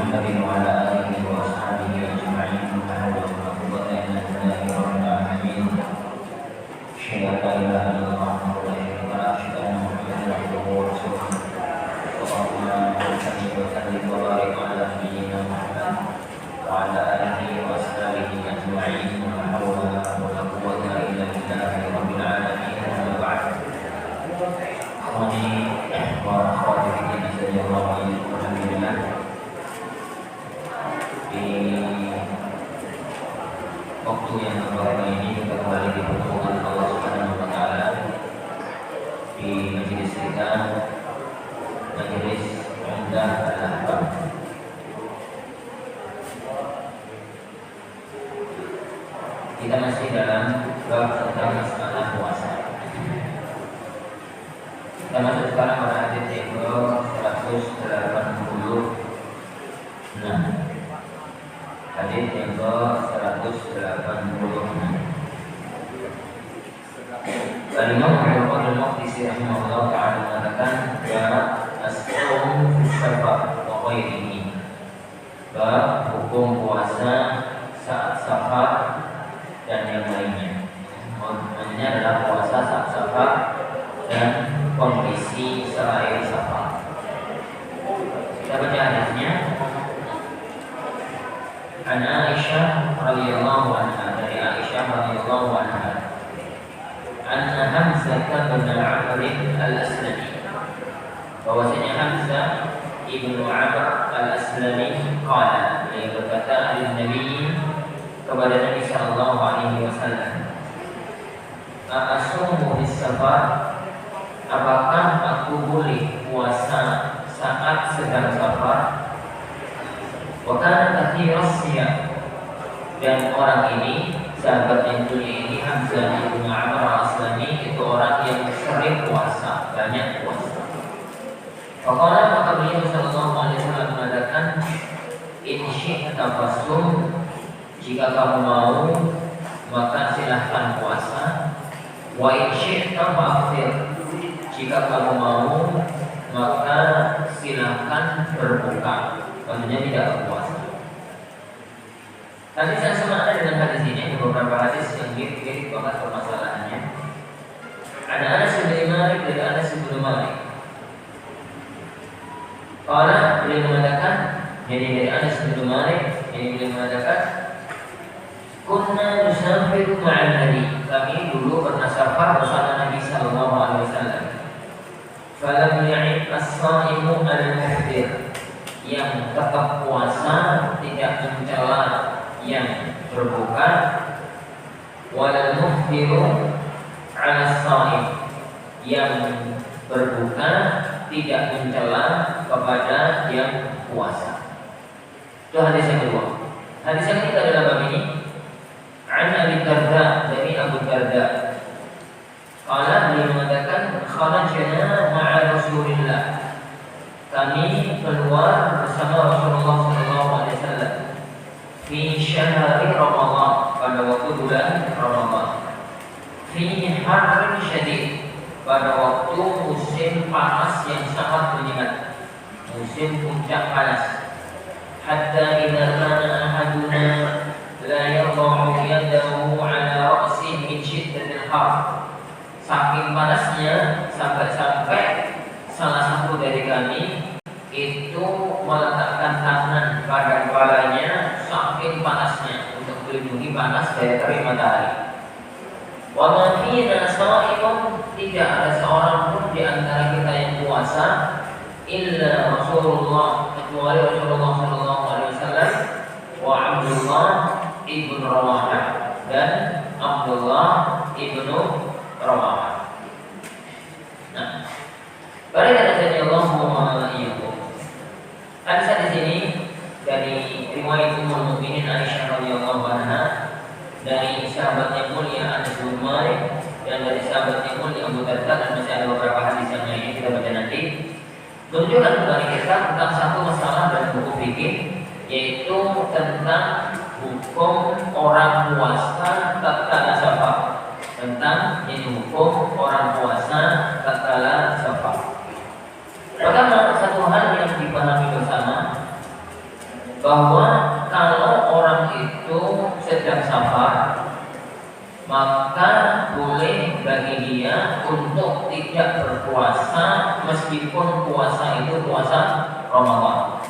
محمد وعلى آله وأصحابه أجمعين ولا حول ولا قوة إلا بالله رب العالمين. أشهد أن لا إله إلا الله وحده لا شريك له وأشهد أن محمدا عبده ورسوله. اللهم صل وسلم وبارك على نبينا محمد وعلى آله وأصحابه أجمعين ولا حول ولا قوة إلا بالله رب العالمين. أما بعد. أخواني وأخواتي في دين سيدنا الله alhamdulillah di waktu yang berbahagia ini kita kembali dipertemukan Allah Subhanahu wa taala di majelis kita, majelis Umdah Al-Ahkam. Kita masih dalam bab tentang masalah puasa. Kita masuk sekarang pada hadis yang ke-186. Hadis yang ke-186. Al-Imam Al-Maqdisi rahimahullah ta'ala mengatakan as-sawm fi safar wa ghairihi. Bab hukum puasa saat safar dan yang lainnya. Maksudnya adalah puasa saat safar dan kondisi selain safar. Kita baca hadisnya. An Aisyah radhiyallahu anha, dari Aisyah radhiyallahu anha, anna Hamzah bin Amr al-Aslami, bahwasanya Hamzah ibnu Amr al-Aslami qala, dia berkata kepada Nabi sallallahu alaihi wasallam, a'asumu bis safar, apakah aku boleh puasa saat sedang safar? Wa kana kathiras siyam, dan orang ini, sahabat yang mulia ini, Hamzah bin Amr al-Aslami, itu orang yang sering puasa, banyak puasa. Faqala, maka beliau sallallahu alaihi wasallam mengatakan, in syi'ta fasum, jika kamu mau maka silahkan puasa. Wa in syi'ta fa'fir, jika kamu mau maka silahkan berbuka, maksudnya tidak berpuasa. Hadis yang sama dengan hadis ini, ada beberapa hadis yang mirip banget permasalahannya. Ada Anas bin Malik, dari Anas bin Malik. Kalau beliau mengatakan, jadi dari Anas bin Malik, ini beliau mengatakan, kunna nusafir ma'an Nabi, kami dulu pernah safar bersama Nabi sallallahu alaihi wasallam. Falam ya'id as-sha'imu al-muftir, yang tetap puasa tidak mencela yang berbuka, wal muftiru 'ala as-sha'im, yang berbuka tidak mencela kepada yang puasa. Itu hadis yang kedua. Hadis yang ketiga adalah bab ini. An Abi Darda, dari Abu Darda. Qala, beliau mengatakan, kharajna ma'a Rasulillah, kami keluar bersama Rasulullah sallallahu alaihi wasallam fi syahri Ramadan, pada waktu bulan Ramadan, fi harrin syadid, pada waktu musim panas yang sangat menyengat, musim puncak panas. Hatta idza kana ahaduna la yadau yadahu ala ra'sihi min shiddatil har, saking panasnya sampai-sampai salah satu dari kami itu meletakkan tangan pada kepalanya saking panasnya, untuk melindungi panas dari terik matahari. Wa ma fina sha'imun, tidak ada seorang pun di antara kita yang puasa, illa Rasulullah, kecuali Rasulullah sallallahu alaihi wasallam, wa Abdullah ibn Rawahah, dan Abdullah ibn Rawahah. Nah, baik, ada Allahumma iyyakum. Hadis ini dari riwayat Ummul Mukminin Aisyah radhiyallahu anha, dari sahabat yang mulia Anas bin Malik, dan dari sahabat yang mulia Abu Darda, dan masih ada beberapa hadis yang lainnya kita baca nanti, menunjukkan kepada kita tentang satu masalah dari buku fikih, yaitu tentang hukum orang puasa tatkala safar, tentang hukum orang puasa tatkala safar. Pertama, satu hal yang dipahami bersama bahwa kalau orang itu sedang safar, maka boleh bagi dia untuk tidak berpuasa meskipun puasa itu puasa Ramadan.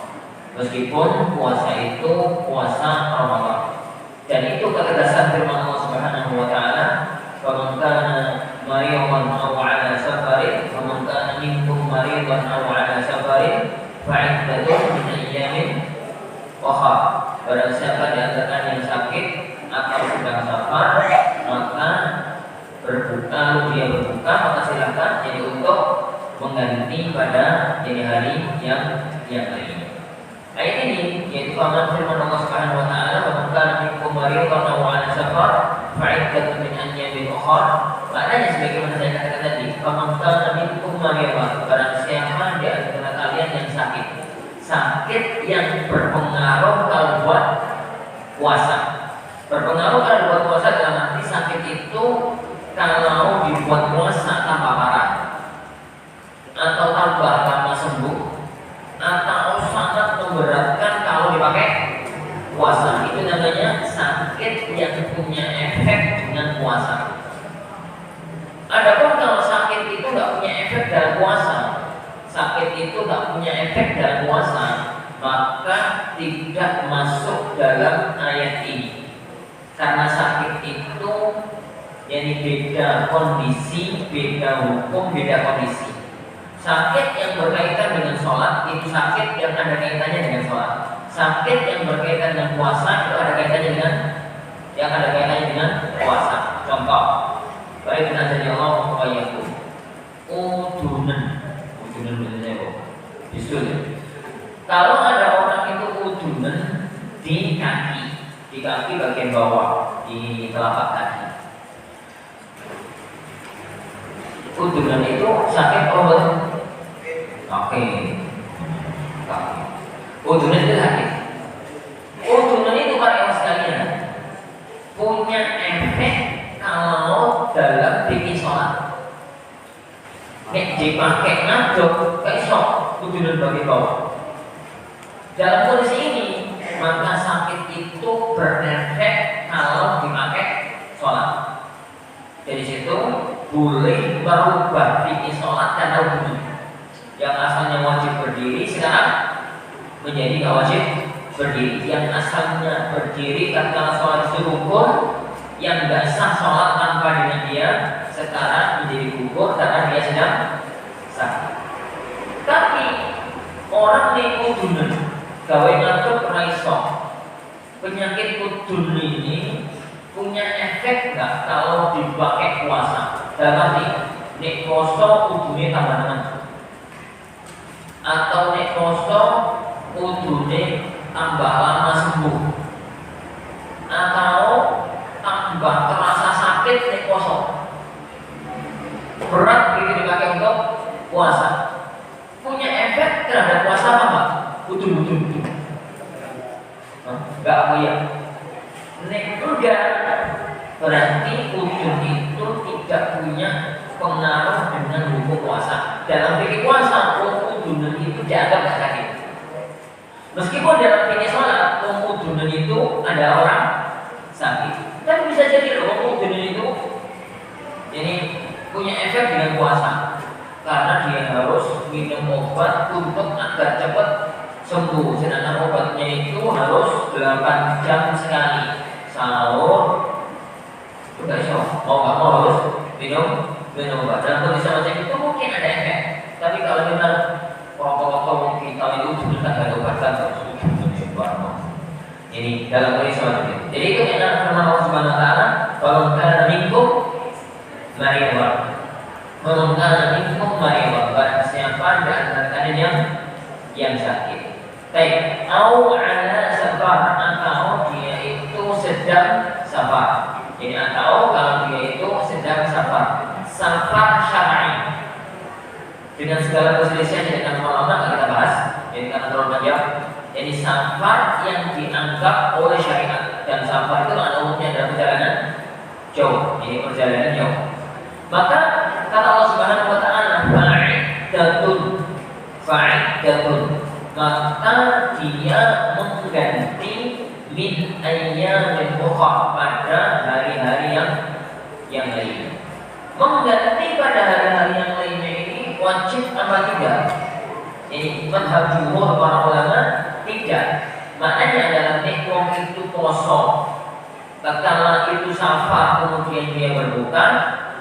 Meskipun puasa itu puasa Ramadan. Dan itu ketegasan firman Allah Subhanahu wa taala, "Faman kana maridan aw 'ala safarin, faman kana minkum maridan aw 'ala safarin, fa'iddatun min ayyamin ukhra." Barang siapa di antara yang sakit atau sedang safar, maka berbuka, dia berbuka, maka silakan jadi untuk mengganti pada jadi hari yang lain. Ayat ini yaitu firman Allah Subhanahu wa taala, "Wa man kana minkum maridan aw 'ala safar, fa'iddatun min ayyamin ukhra." Maknanya sebagaimana saya katakan tadi, "Wa man kana minkum maridan", barang siapa di antara kalian yang sakit. Sakit yang berpengaruh kalau buat puasa. Berpengaruh kalau buat puasa dalam arti sakit itu kalau dibuat puasa tanpa parah, atau tambah lama sembuh, atau sangat memberatkan kalau dipakai puasa. Itu namanya sakit yang punya efek dengan puasa. Adapun kalau sakit itu nggak punya efek dalam puasa, sakit itu nggak punya efek dalam puasa, maka tidak masuk dalam ayat ini. Karena sakit itu jadi beda kondisi, beda hukum, beda kondisi. Sakit yang berkaitan dengan sholat itu sakit yang ada kaitannya dengan sholat. Sakit yang berkaitan dengan puasa itu ada kaitannya dengan puasa. Contoh, baik dengan jadi Allah ayatku, udunan betul. Bisul. Kalau ada orang itu udunan di kaki bagian bawah, di telapak kaki. Udunan itu sakit obat. Oke. Udunan itu sakit. Udunan itu para sekalian punya efek kalau dalam bikin sholat. Nek dipakai ngaduk, besok udunan bagian bawah. Dalam kondisi ini, maka sakit itu berefek kalau dipakai sholat. Dari situ boleh berubah fikih sholat dan wudhu. Yang asalnya wajib berdiri sekarang menjadi nggak wajib berdiri. Yang asalnya berdiri karena sholat itu rukun, yang nggak sah sholat tanpa dengan dia sekarang menjadi gugur karena dia sedang sakit. Tapi orang yang udunan gawe ngantuk raiso, penyakit udun ini punya efek nggak kalau dipakai puasa? Dalam arti nek poso udune tambah teman, atau nek poso udune tambah lama sembuh, atau tambah terasa sakit nek poso, berat begitu dipakai untuk puasa, punya efek terhadap puasa apa? Udun. Enggak apa ya? Nek enggak, berarti udun itu tidak punya pengaruh dengan hukum puasa. Dalam fikih puasa, udunan itu dianggap tidak sakit. Meskipun dalam fikih sholat, udunan itu ada orang sakit. Tapi bisa jadi loh, udunan itu ini punya efek dengan puasa. Karena dia harus minum obat untuk agar cepat sembuh. Sedangkan obatnya itu harus 8 jam sekali. Sahur, udah iso, mau nggak mau harus minum obat. Dalam kondisi macam itu mungkin ada efek. Tapi kalau kita rokok kita itu sudah ada obatan terus ini dalam kondisi macam itu. Jadi itu yang firman Allah Subhanahu Wa Taala, "Kalau kana minkum maridan." Kalau kana minkum maridan, barang siapa di antara kalian yang sakit. Baik, au ala safar, atau dia itu sedang safar. Jadi atau kalau dia itu sedang safar syar'i. Dengan segala perselisihan dengan ulama kita bahas, jadi karena terlalu panjang. Jadi safar yang dianggap oleh syariat, dan safar itu ada umumnya dalam perjalanan jauh. Ini perjalanan jauh. Maka kata Allah Subhanahu Wa Taala, fa'iddatun, maka maka dia mengganti min ayyamin ukhra pada hari-hari yang lain. Mengganti pada hari-hari yang lainnya ini wajib apa tidak? Ini mazhab jumhur para ulama tidak. Maknanya adalah nek wong itu poso, tatkala itu safar kemudian dia berbuka,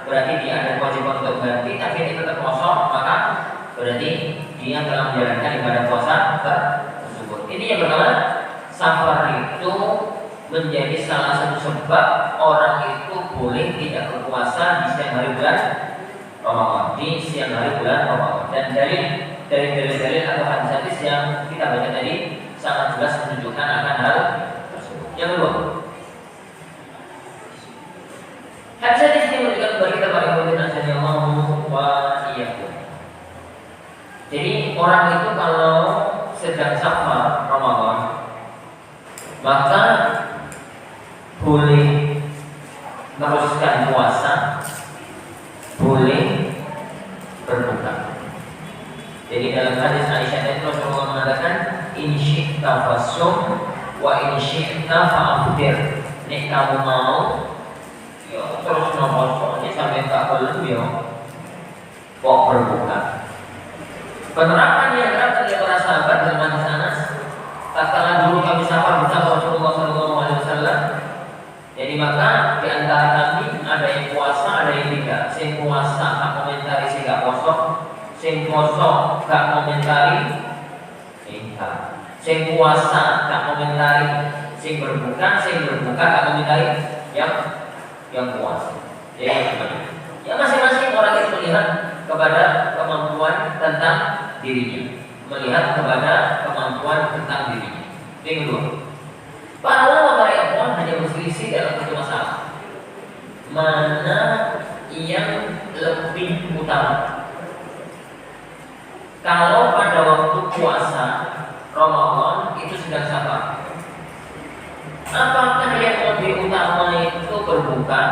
berarti dia ada kewajiban untuk ganti. Tapi dia tetap poso, maka berarti dia telah menjalankan ibadah puasa tersebut. Ini yang pertama, safar itu menjadi salah satu sebab orang itu boleh tidak berpuasa di siang hari bulan Ramadan, di siang hari bulan Ramadan. Dan dari dalil-dalil atau hadis-hadis yang kita baca tadi sangat jelas menunjukkan akan hal tersebut. Yang kedua, hadis ini menunjukkan kepada kita para ikhwan azan yang mau wa iyyakum. Jadi orang itu kalau sedang safar Ramadan, maka boleh meneruskan puasa, boleh berbuka. Jadi dalam hadis Aisyah tadi Rasulullah mengatakan in syi'ta fasum wa in syi'ta fa'afdir. Nek kamu mau ya terus puasa sampai tak belum ya kok berbuka. Penerapan yang terapkan oleh para sahabat dalam hadis Anas, tatkala dulu kami safar bersama Rasulullah SAW. Jadi maka di antara kami ada yang puasa, ada yang tidak. Sing puasa tak komentari, sing gak poso. Sing poso gak komentari, sing puasa gak komentari. Sing berbuka gak komentari yang puasa. Jadi ya masing-masing orang itu melihat kepada kemampuan tentang dirinya, melihat kepada kemampuan tentang dirinya. Yang kedua, para ulama para hanya berselisih dalam satu masalah, mana yang lebih utama. Kalau pada waktu puasa Ramadan itu sedang safar, apakah yang lebih utama itu berbuka,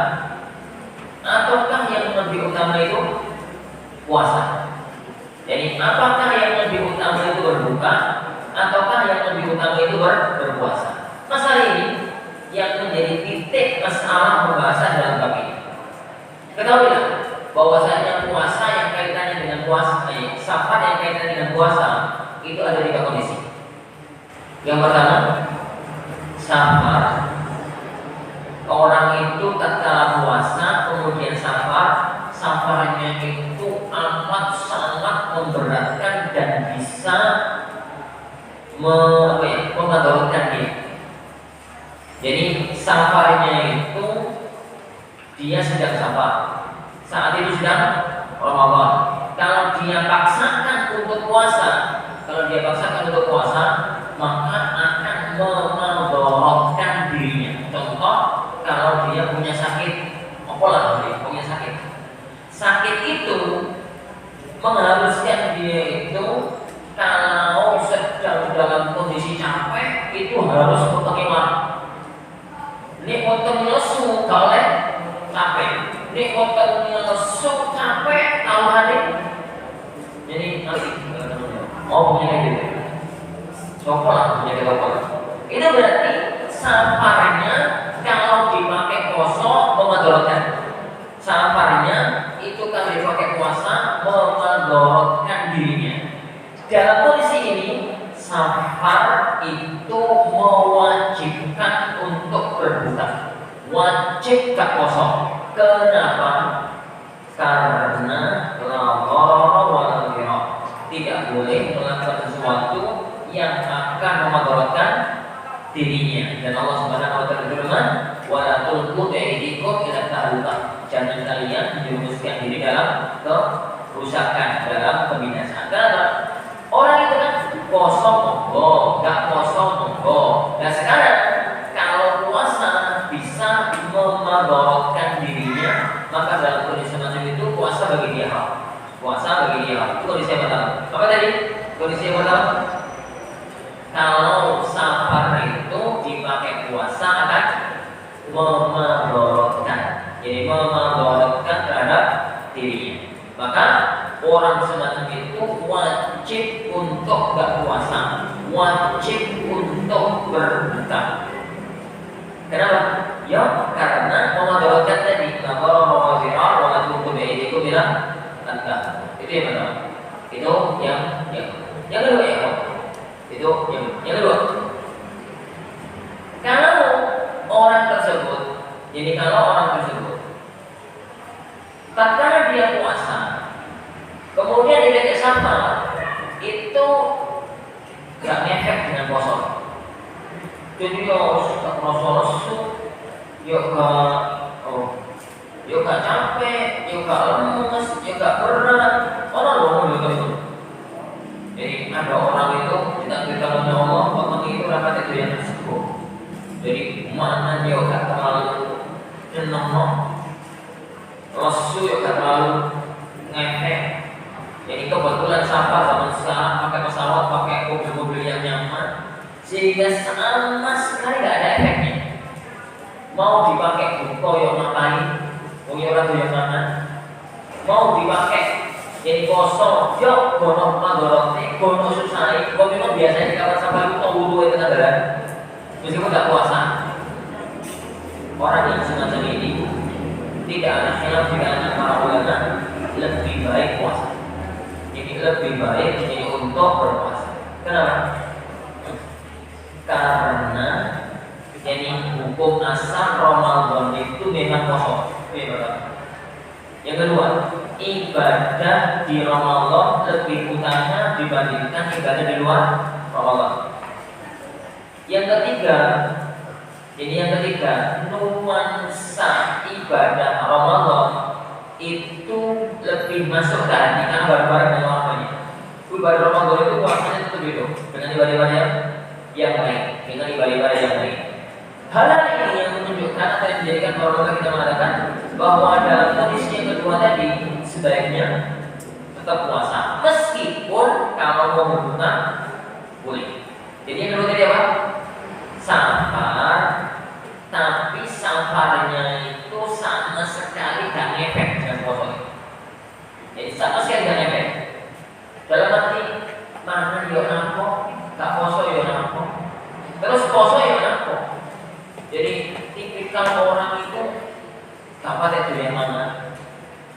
ataukah yang lebih utama itu puasa? Jadi apakah yang lebih utama itu berbuka, ataukah yang lebih utama itu berpuasa? Masalah ini yang menjadi titik masalah pembahasan dalam bab ini. Ketahuilah bahwasanya puasa yang kaitannya dengan puasa, safar yang kaitannya dengan puasa itu ada tiga kondisi. Yang pertama, safar, orang itu tatkala puasa kemudian safar, safarnya itu amat sangat memberatkan dan bisa memadaratkan dia. Jadi safarnya itu dia sedang safar, saat itu sedang Ramadan. Kalau dia paksakan untuk puasa, maka akan memadaratkan dirinya. Contoh, kalau dia punya sakit, sakit itu mengharuskan dia itu kalau sedang dalam kondisi capek itu harus berkhidmat. Ini untuk lesu kalau capek, ini untuk lesu capek tahu hari. Jadi nanti punya gitu, punya itu berarti safarnya kalau dipakai poso memadaratkan. Safarnya itu kalau dipakai puasa memadaratkan dirinya. Dalam kondisi ini safar itu mewajibkan untuk berbuka, wajib gak poso. Kenapa? Karena tidak boleh melakukan sesuatu yang akan memadaratkan dirinya. Dan Allah Subhanahu wa taala berfirman, "Wala tulqu bi'aydikum ila tahlukah." Jangan kalian menjerumuskan diri dalam kerusakan, dalam kebinasaan. Karena orang itu kan poso monggo, gak poso monggo. Nah sekarang kalau puasa bisa memadaratkan dirinya, maka dalam kondisi semacam itu puasa bagi dia hal. Itu kondisi yang pertama. Apa tadi? Kondisi yang pertama, kalau safar itu dipakai puasa akan memadaratkan, jadi memadaratkan terhadap dirinya. Maka orang semacam itu wajib untuk gak puasa. wajib untuk berbuka. Kenapa? Ya karena memadorotkan tadi. Maka mawazirah wa tukum itu bilang tentang itu yang pertama. Itu yang kedua ya. Itu yang kedua. Kalau orang tersebut, jadi kalau orang tersebut tatkala dia puasa, kemudian dia tidak sama, itu gak ngefek dengan puasa. Jadi gak rasa-rasa, gak capek, gak lemes, gak berat. Orang ngomong gitu itu. Jadi ada orang itu ditakdirkan oleh Allah, orang itu rapat itu yang tersebut. Jadi mana dia gak terlalu senang, rasu gak terlalu ngefek. Jadi kebetulan sampah zaman sekarang pakai pesawat, pakai mobil-mobil yang nyaman, sehingga sama sekali gak ada efeknya. Mau dipakai buko yang ngapain, orang tuh yang mana? Mau dipakai jadi kosong, yuk gono madorotnya, gono susah. Kau memang biasanya di kamar sampah itu wudhu itu kan, meskipun tak puasa. Orang yang semacam ini tidak ada khilaf di antara para ulama, lebih baik puasa. Jadi lebih baik ini untuk berpuasa. Kenapa? Karena jadi hukum asal Ramadan itu memang kosong. Yang kedua, ibadah di Ramadan lebih utama dibandingkan ibadah di luar Ramadan. Yang ketiga, nuansa ibadah Ramadan itu lebih masuk ke hati karena bareng-bareng dengan orangnya. Ibadah Ramadan itu puasanya itu berbeda dengan ibadah-ibadah yang lain, dengan ibadah-ibadah yang lain. Hal ini yang menunjukkan atau yang menjadikan para kita mengatakan bahwa dalam kondisi yang kedua tadi sebaiknya tetap puasa, meskipun kalau mau berbuka boleh. Jadi yang kedua tadi apa? Sampar, tapi samparnya itu sama sekali gak ngefek dengan puasa. Jadi sama sekali gak ngefek. Dalam arti mana yo nampo, gak poso yo nampo, terus poso yo nampo. Jadi tipikal orang itu gak pada doyan mana,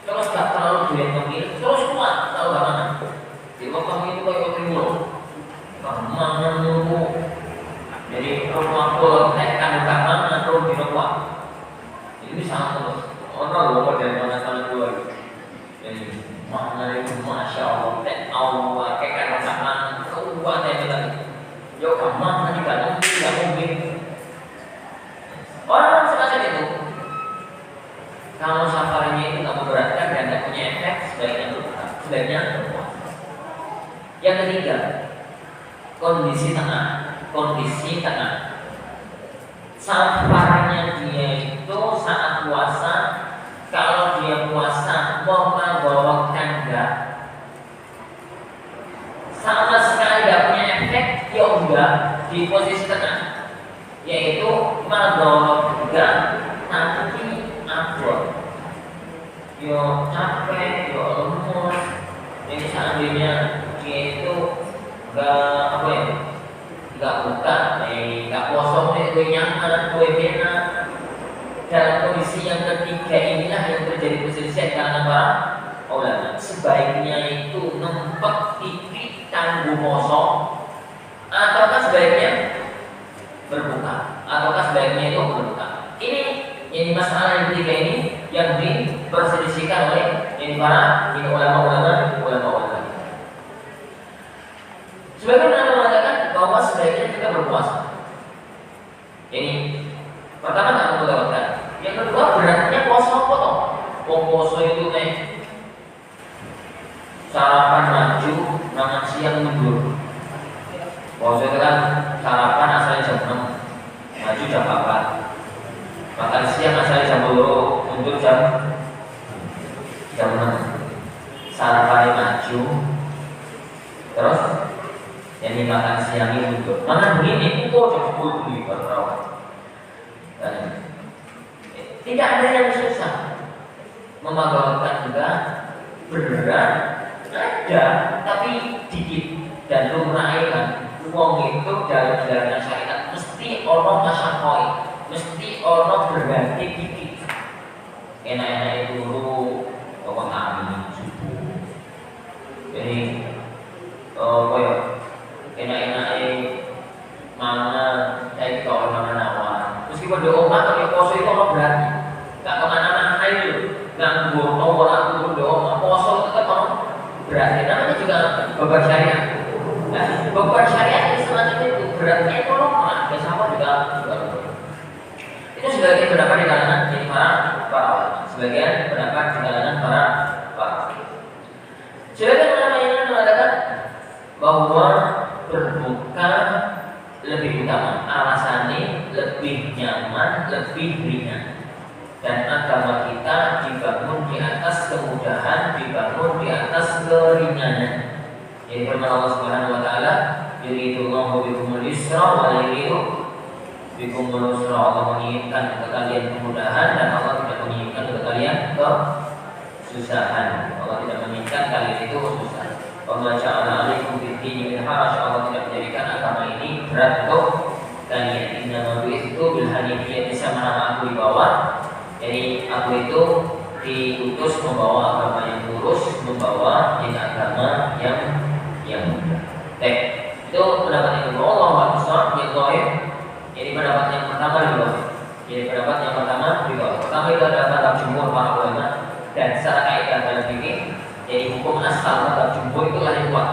terus gak terlalu doyan pemilih, terus kuat tahu gak mana. Jadi waktu itu kayak timur, mana nunggu. Jadi rumah pulau kan gak mana terus di kuat. Ini sangat terus. Orang lupa dari mana sana dua. Jadi mana itu masya Allah, Allah kayak gak mana kuat yang tadi. Yo mana tidak mungkin. Orang semacam itu, kalau safarnya itu tak memberatkan dan tidak punya efek, sebaiknya berpuasa. Yang ketiga, kondisi tengah. Safarnya dia itu saat puasa, kalau dia puasa memagorotkan enggak, sama sekali tidak punya efek, ya udah di posisi tengah. Yaitu madorot enggak tapi abot. Yo capek, yo lemes. Jadi seandainya dia itu enggak buka, enggak kosong, itu nyaman, enak. Dalam kondisi yang ketiga inilah yang terjadi perselisihan karena para ulama. Sebaiknya itu nempel titik tangguh kosong, ataukah sebaiknya berbuka, ataukah sebaiknya itu berbuka. Ini masalah yang ketiga ini yang diperselisihkan oleh para ulama. Sebagian ulama mengatakan bahwa sebaiknya kita berpuasa. Ini pertama tak melewatkan. Yang kedua beratnya puasa potong. Puasa itu sarapan maju, makan siang mundur. Puasa itu kan sarapan asalnya jam 6, maju jam 4. Makan siang asalnya jam 2, mundur jam 6. Sarapan maju, terus yang dimakan siang ini mundur. Makan begini, jam 10 di perawat. Tidak ada yang susah. Memagorkan juga berat ada, tapi dikit dan lumrah kan. wong itu dalam jalan syariat mesti ono masyakoi, mesti ono berganti gigi. Enak-enak itu dulu pokok kami subuh. Jadi koyo enak-enak mana saya kalau mana-mana. Meskipun di omah tapi poso itu ono berarti. Gak kemana-mana itu, gak ngono ora kudu di omah. Poso tetap ono berarti. Namanya juga beban syariat. Nah, beban syariat itu semacam itu beratnya itu normal. Bersama juga itu sebagian pendapat di kalangan jadi para ulama. Sebagian pendapat di kalangan para sebagian ulama yang mengatakan bahwa berbuka lebih utama, alasannya lebih nyaman, lebih ringan. Dan agama kita dibangun di atas kemudahan, dibangun di atas keringanan. Jadi firman Allah Subhanahu wa taala, "Yuridullahu bikumul yusra wa la yuridu bikumul usra." Allah menginginkan untuk kalian kemudahan dan Allah tidak menginginkan untuk kalian kesusahan. Allah tidak menginginkan kalian itu susah. Wa ma ja'ala 'alaikum fid-dini min haraj. Allah tidak menjadikan agama ini berat untuk kalian. Inna ma itu bil hanifiyyah, bisa nama aku dibawa. Jadi aku itu diutus membawa agama yang lurus, membawa agama yang mudah. Itu pendapat yang kedua. Allah Akbar yang goib. Jadi pendapat yang pertama di bawah. Jadi pendapat yang pertama di bawah. Pertama itu adalah pendapat jumhur para ulama dan secara kaidah dalam fikih. Jadi hukum asal pendapat jumhur itulah yang kuat.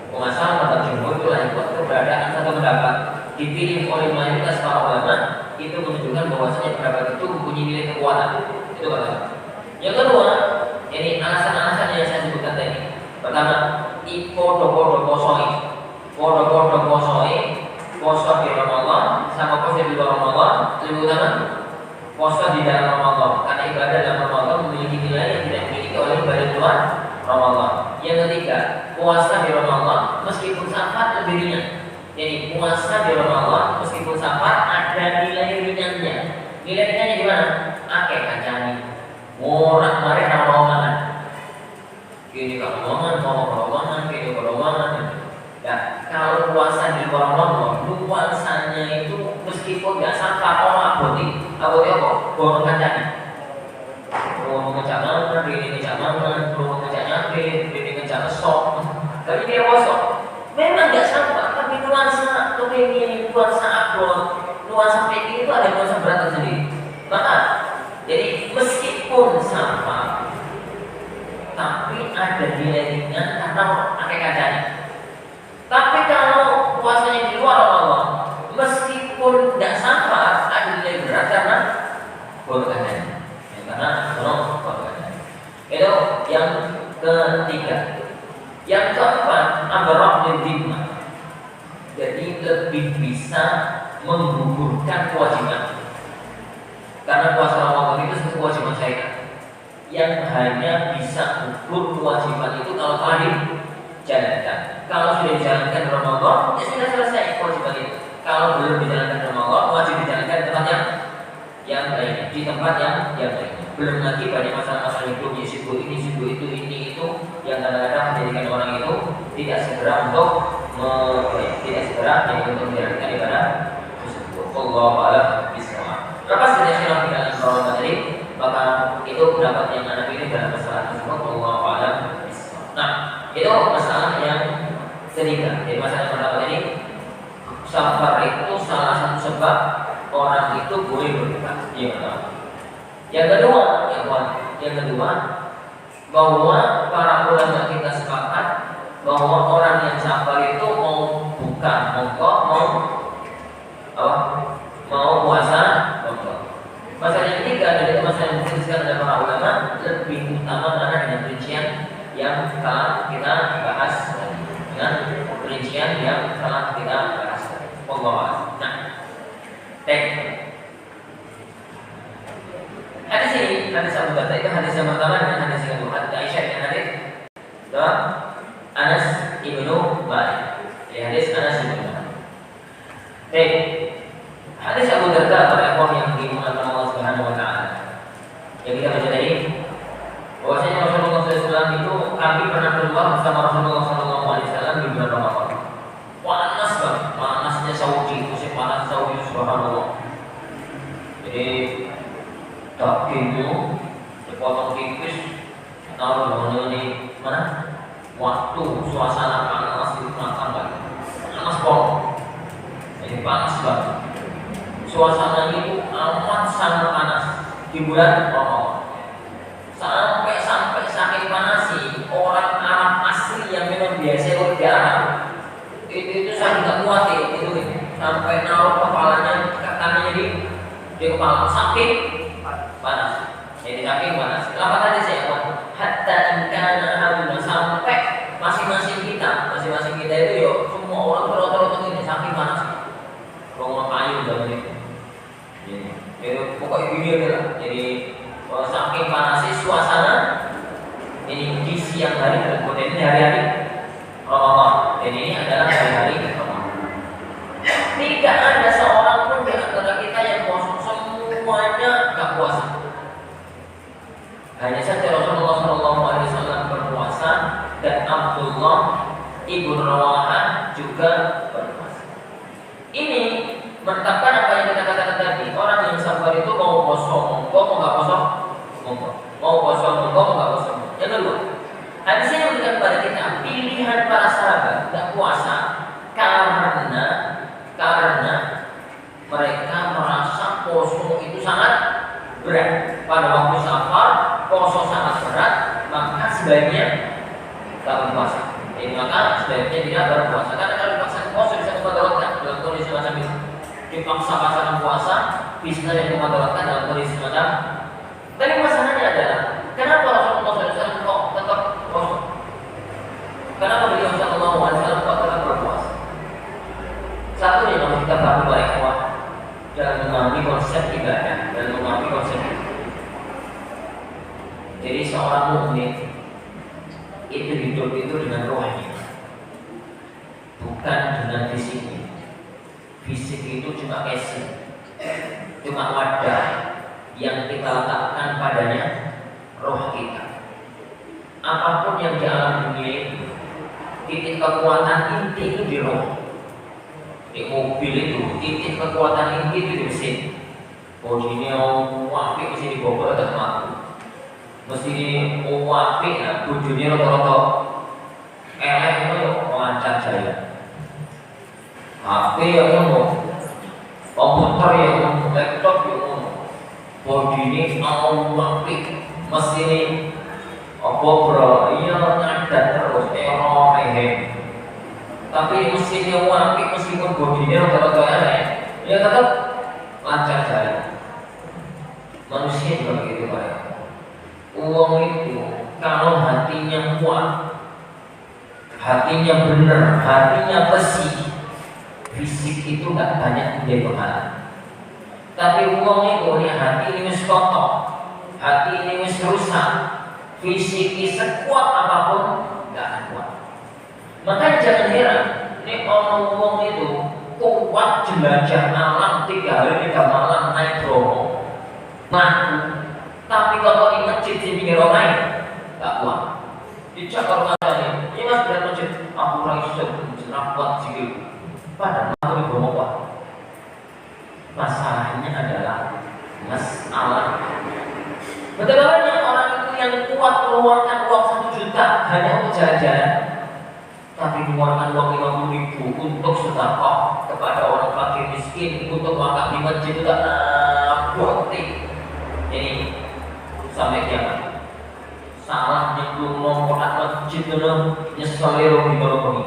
Hukum asal pendapat jumhur itulah yang kuat. Keberadaan satu pendapat dipilih oleh mayoritas para ulama itu menunjukkan bahwasanya pendapat itu mempunyai nilai kekuatan. Itu pertama. Yang kedua, jadi alasan-alasan yang saya sebutkan tadi. Pertama, podo-podo posoi, poso di Ramadan sama poso di luar Ramadan lebih utama poso di dalam Ramadan karena ibadah dalam Ramadan memiliki nilai yang tidak dimiliki oleh ibadah di luar Ramadan. Yang ketiga, puasa di Ramadan meskipun safar lebih ringan. Jadi puasa di Ramadan meskipun safar ada nilai ringannya. Nilai ringannya di mana? Akeh kacani, murah-murah rawangan. Kini kalau rawangan, kini rawangan. Ya, kalau puasa di Ramadan, puasanya itu meskipun nggak sampai orang aboti apa? Borong kacang. Borong kacang mana, ini kacang mana, borong kacang nyakit, ini kacang sok. Tapi dia kosong. Memang nggak sampai, tapi nuansa kepingin, nuansa abot, nuansa pengen itu ada nuansa berat tersendiri. Maka, jadi meskipun sampai, tapi ada nilai ringan karena pakai kacanya. Tapi kalau puasanya di luar Ramadan, meskipun tidak sampai, ada nilai berat karena boleh kacanya. Karena boleh kacanya. Itu yang ketiga. Yang keempat, abraq lidhimah. Jadi lebih bisa menggugurkan kewajiban. Karena puasa Ramadan itu satu kewajiban syariat yang hanya bisa gugur kewajiban itu kalau telah dijalankan. Kalau sudah dijalankan di Ramadan, ya sudah selesai kewajiban itu. Kalau belum dijalankan di Ramadan, wajib dijalankan di tempat yang lainnya, di tempat yang lainnya. Belum lagi banyak masalah-masalah hidup, ya sibuk ini, sibuk itu, ini itu, yang kadang-kadang menjadikan orang itu tidak segera untuk menjalankan ibadah tersebut. Wallahu a'lam bishawab. Lepas dari khilaf di dalam Ramadan tadi, maka itu pendapat yang ada ini dalam masalah tersebut. Wallahu a'lam bishawab. Nah, itu masalah yang ketiga. Jadi masalah pertama ini, safar itu salah satu sebab orang itu boleh berbuka. Yang pertama. Yang kedua, bahwa para ulama kita sepakat bahwa orang yang safar itu mau buka, mau puasa, masalah yang ketiga dari masalah yang dijelaskan oleh para ulama lebih utama karena dengan perincian yang telah kita bahas tadi. Dengan perincian yang telah kita bahas tadi. Nah, hadis ini, hadis Abu Darda itu hadis yang pertama dengan hadis yang kedua. Hadis Aisyah dengan hadis Anas ibnu Malik. Hadis Anas ibnu Malik. Hadis Abu Darda adalah yang dimuliakan Allah Subhanahu wa taala. Yang kita baca tadi, bahwasanya Rasulullah SAW itu kami pernah keluar bersama Rasulullah SAW di bulan Ramadan. Panas demo, dipotong tipis, taruh di mana? Waktu suasana panas di makan lagi, panas banget, jadi panas banget. Suasana itu amat sangat panas di bulan Ramadan. Sampai saking panasnya orang Arab asli yang memang biasa berjalan itu saya tidak kuat itu sampai naruh kepalanya kakinya di kepala saking panas. Jadi saking panas. Kenapa tadi saya bilang hatta ingkana hamna sampai masing-masing kita itu yo semua orang berotot-otot ini saking panas. Rumah kayu dan itu. Jadi pokoknya video lah. Jadi saking panasnya suasana ini di siang hari tersebut ini hari-hari Ramadan. Dan ini adalah hari-hari Ramadan. Tidak ada seorang pun di antara kita yang kosong, semuanya gak puasa. Hanya saja Rasulullah SAW berpuasa dan Abdullah ibn Rawahah juga berpuasa. Ini menetapkan apa yang kita katakan tadi. Orang yang sabar itu mau kosong, mau nggak kosong, mau kosong, mau nggak kosong. Yang kedua, hadisnya memberikan kepada kita pilihan para sahabat tidak puasa karena mereka merasa poso itu sangat berat. Pada waktu safar, poso sangat berat, maka sebaiknya tidak berpuasa. Jadi maka sebaiknya tidak berpuasa. Karena kalau dipaksa poso bisa membatalkan dalam kondisi macam itu. Dipaksa-paksakan puasa bisa yang membatalkan dalam kondisi macam. Tapi masalahnya adalah kenapa Rasulullah SAW kok tetap poso? Kenapa beliau Sallallahu Alaihi Wasallam kok tetap berpuasa? Satu yang harus kita pahami baik dalam memahami konsep ibadah dan memahami konsep itu. Jadi seorang mukmin itu hidup itu dengan rohnya, bukan dengan fisiknya. Fisik itu cuma casing, cuma wadah yang kita letakkan padanya roh kita. Apapun yang di alam dunia itu, titik kekuatan inti itu di roh. Di mobil itu, titik kekuatan inti itu di mesin. Oh ini wapi mesti dibobol atau mati. Mesti wapi, nah tujuannya rata-rata elek itu lancar jaya. HP yang ngomong, komputer yang ngomong, laptop yang ngomong, body ini wapi, mesin ini apa bro, iya ngadat terus, rehe. Tapi mesinnya wapi meskipun bodinya rata-rata elek, ya tetap lancar jaya. Manusia juga begitu Pak. Uang itu kalau hatinya kuat, hatinya benar, hatinya besi, fisik itu nggak banyak menjadi penghalang. Tapi uang itu hati ini wis kotor, hati ini wis rusak, fisik ini sekuat apapun nggak akan kuat. Makanya jangan heran, ini orang uang itu kuat jelajah alam 3 hari 3 malam naik Bromo, ngaku. Tapi kalau di masjid di pinggir orang nggak kuat. Dicak orang lain, ini mas berat masjid, aku lagi sudah kuat sikit. Padahal aku di Bromo kuat. Masalahnya adalah masalah. Betapa banyak orang itu yang kuat mengeluarkan uang 1 juta hanya untuk jalan-jalan. Tapi mengeluarkan uang 50.000 untuk sedekah kepada orang fakir miskin, untuk wakaf di masjid itu tak berhenti. Ini sampai kiamat. Salah nyebut nomor masjid itu nyesal di bawah ini.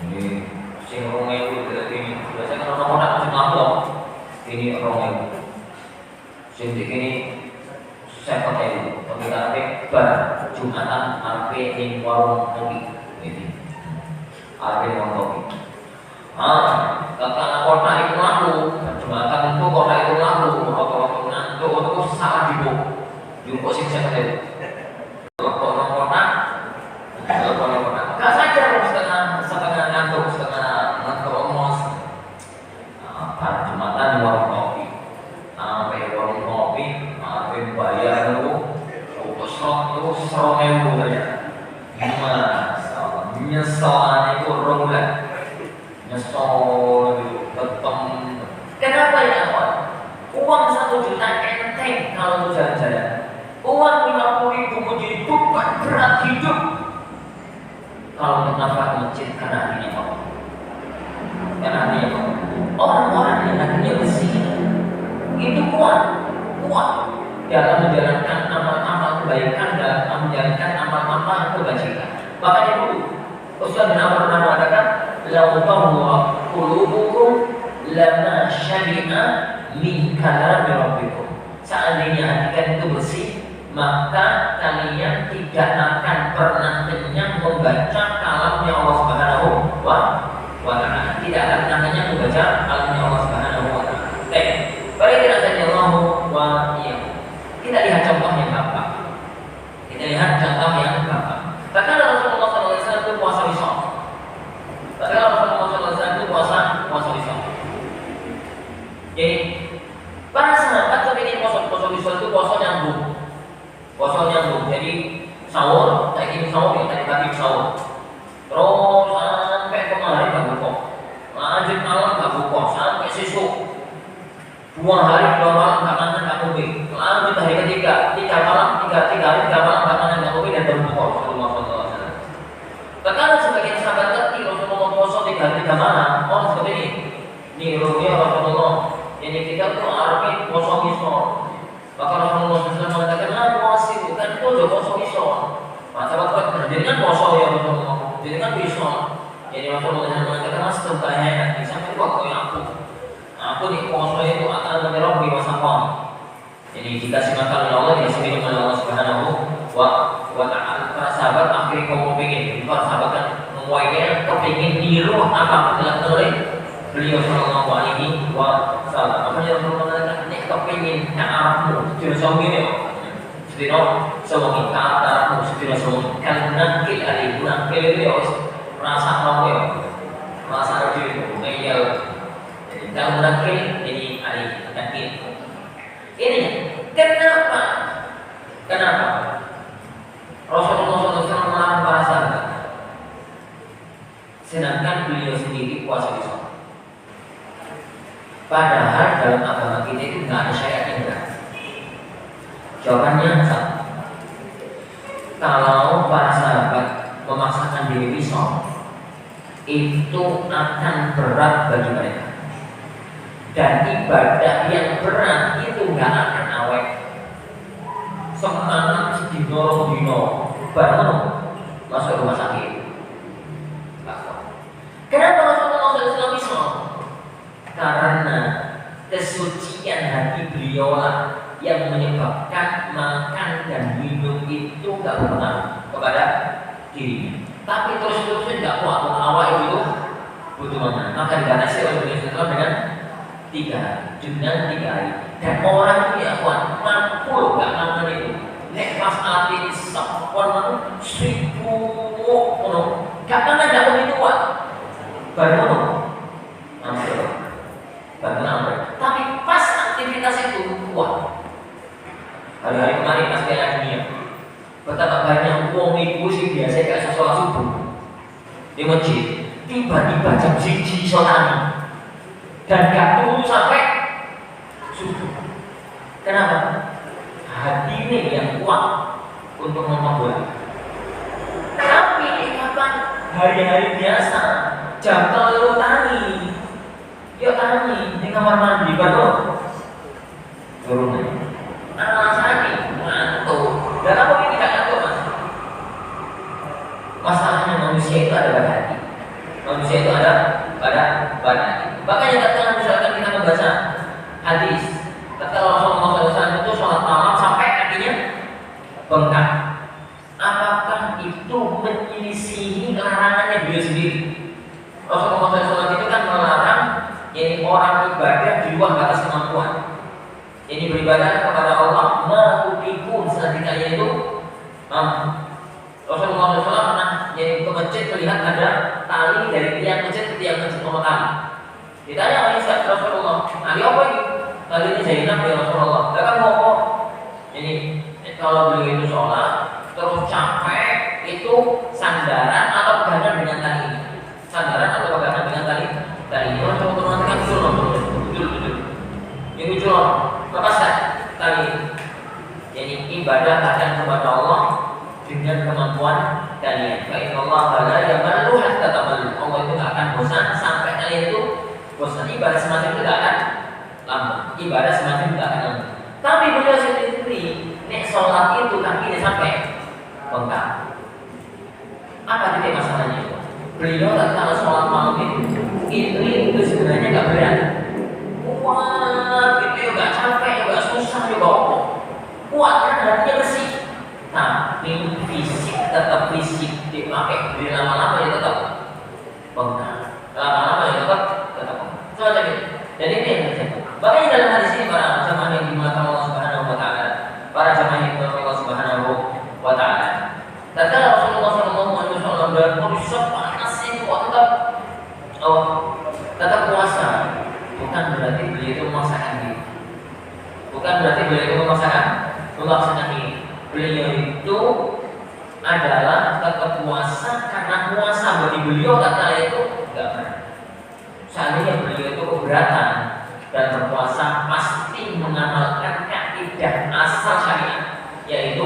Ini sing rongeng itu ini. Biasanya kalau nomor masjid lapor ini rongeng. Sing ini saya pakai itu. Tapi tapi bar Jumatan arpe ing warung kopi. Ini arpe warung kopi. Kata kota itu laku, Jumatan itu kota itu laku. Waktu ngantuk itu salah jumbo sing saya tahu. Kalau kota, nggak saja setengah ngantuk, setengah ngomos. Pada Jumatan di warung kopi, sampai warung kopi, sampai bayar dulu, slot itu 100.000 saja. Masalah, nyesalan itu bulan, nyesal itu tetap. Kenapa ya Pak? Uang 1 juta ente kalau untuk jalan-jalan. Uang 50.000 menjadi beban berat hidup. Kalau untuk nafkah masjid karena hatinya Allah. Karena hatinya Allah. Orang-orang yang hatinya bersih itu kuat dalam menjalankan amal-amal kebaikan, dalam menjalankan amal-amal kebajikan. Makanya dulu Ustaz bin Amr pernah mengatakan, "Lau tawwa qulubukum lama syabi'a min kalami rabbikum." Seandainya hati kalian itu bersih, maka kalian tidak akan pernah kenyang membaca kalamnya Allah Subhanahu wa ta'ala. Tidak akan pernah kenyang membaca kalamnya Allah Subhanahu wa ta'ala. Baik, mari kita saja Allah wa iyyakum. Kita lihat contoh yang gampang. Bahkan Rasulullah SAW itu puasa Isya. Jadi para sahabat kepingin puasa Isya itu puasa nyambung. Jadi sahur, kayak gini sahur ya, tadi pagi sahur. Terus sampai kemarin nggak buka. Lanjut malam nggak buka sampai sesuk. 2 hari 2 malam nggak makan nggak kopi. Lanjut hari ketiga 3 hari 3 malam nggak makan nggak kopi dan berbuka. Rasulullah SAW. Bahkan sebagian sahabat ngerti Rasulullah puasa 3 hari 3 malam. Orang seperti ini. Nih rupiah Rasulullah. Jadi kita tuh arti puasa Isya. Maka Rasulullah SAW mengatakan, puasa bukan itu juga puasa Isya. Nah, sahabat jadi kan puasa ya Rasulullah. Jadi kan Isya. Jadi Rasulullah SAW mengatakan, mas terbayang sampai waktu yang aku di puasa itu akan menyerap di masa pon. Jadi dikasih makan oleh Allah, dikasih minum oleh Allah Subhanahu wa ta'ala. Para sahabat akhirnya kamu pengen, para sahabat kan memuainya kepingin niru apa dilakukan oleh beliau Sallallahu Alaihi Wasallam. Makanya Rasulullah mengatakan, ini kepingin ta'arafmu, sedina suami ini, sedina suami ta'arafmu, sedina suami kan nakil alih, nakil itu ya rasa kamu ya, rasa diri, ngeyel. Kalau nakil ini alih, nakil. Ini kenapa? Rasulullah SAW melarang para sahabat, sedangkan beliau sendiri puasa Isya. Padahal dalam agama kita itu nggak ada syariat yang berat. Jawabannya satu. Kalau para sahabat memaksakan diri Isya, itu akan berat bagi mereka. Dan ibadah yang berat itu nggak akan awet. Semangat sedino baru masuk rumah sakit. Kenapa Rasulullah SAW Isya? Karena kesucian hati beliau lah yang menyebabkan makan dan minum itu nggak berpengaruh kepada dirinya. Tapi terus-terusan nggak kuat, awal itu butuh makan. Maka dibatasi oleh beliau dengan 3 hari. Dan orang itu ya kuat, mampu nggak makan itu. Nek pas hati sepon itu 1000 nggak makan dalam itu kuat. Baru tapi pas aktivitas itu kuat. Hari-hari kemarin pas Piala Dunia, betapa banyak uang ibu sih biasa kayak sholat subuh di masjid, tiba-tiba jam 1 sholat dan gak tunggu sampai subuh. Kenapa? Hati ini yang kuat untuk membuat. Tapi di kapan hari-hari biasa jam 3 tani, yuk tani di kamar mandi baru turun. Alasannya ngantuk. Dan apa ini tidak ngantuk mas? Masalahnya manusia itu ada pada hati. Manusia itu ada pada hati. Makanya ketika misalkan kita membaca hadis, ketika Rasulullah SAW itu sholat malam sampai kakinya bengkak, apakah itu menyelisihi larangannya beliau sendiri? Rasulullah SAW itu kan melarang jadi orang ibadah di luar batas kemampuan. Jadi beribadah kepada Allah ma'utipun selanjutnya itu Rasulullah SAW pernah jadi ke masjid melihat ada tali dari tiang masjid ke tiang masjid nomor tali. Ditanya oleh Rasulullah, tali apa ini? Tali ini Zainab ya Rasulullah. Dia kan ngomong, jadi kalau beliau itu sholat terus capek itu sandaran atau pegangan dengan tali ini. Sandaran atau pegangan dengan tali ini. Orang coba kan dulu, yang lucu loh. Lepas tali ibadah semacam itu tidak akan lama. Ibadah semacam itu tidak akan lama. Tapi beliau sendiri, nek sholat itu kakinya sampai bengkak. Apa titik masalahnya itu? Beliau kalau sholat malam itu sebenarnya nggak berat. Kuat gitu ya, nggak capek, nggak susah juga kok. Kuat kan hatinya bersih. Tapi fisik tetap fisik dipakai, di lama-lama ya tetap bengkak. Lama-lama ya tetap bengkak. Semacam itu. Jadi ini yang terjadi. Makanya dalam hadis ini para jemaah yang dimuliakan Allah Subhanahu Wa Taala, para jemaah yang dimuliakan Allah Subhanahu Wa Taala. Tatkala Rasulullah SAW berusaha panas itu tetap puasa, bukan berarti beliau itu memaksakan diri. Bukan berarti beliau itu memaksakan diri. Beliau itu adalah tetap puasa karena puasa bagi beliau kata itu enggak berat. Seandainya beliau itu keberatan dan berpuasa pasti mengamalkan kaidah asal syariat, yaitu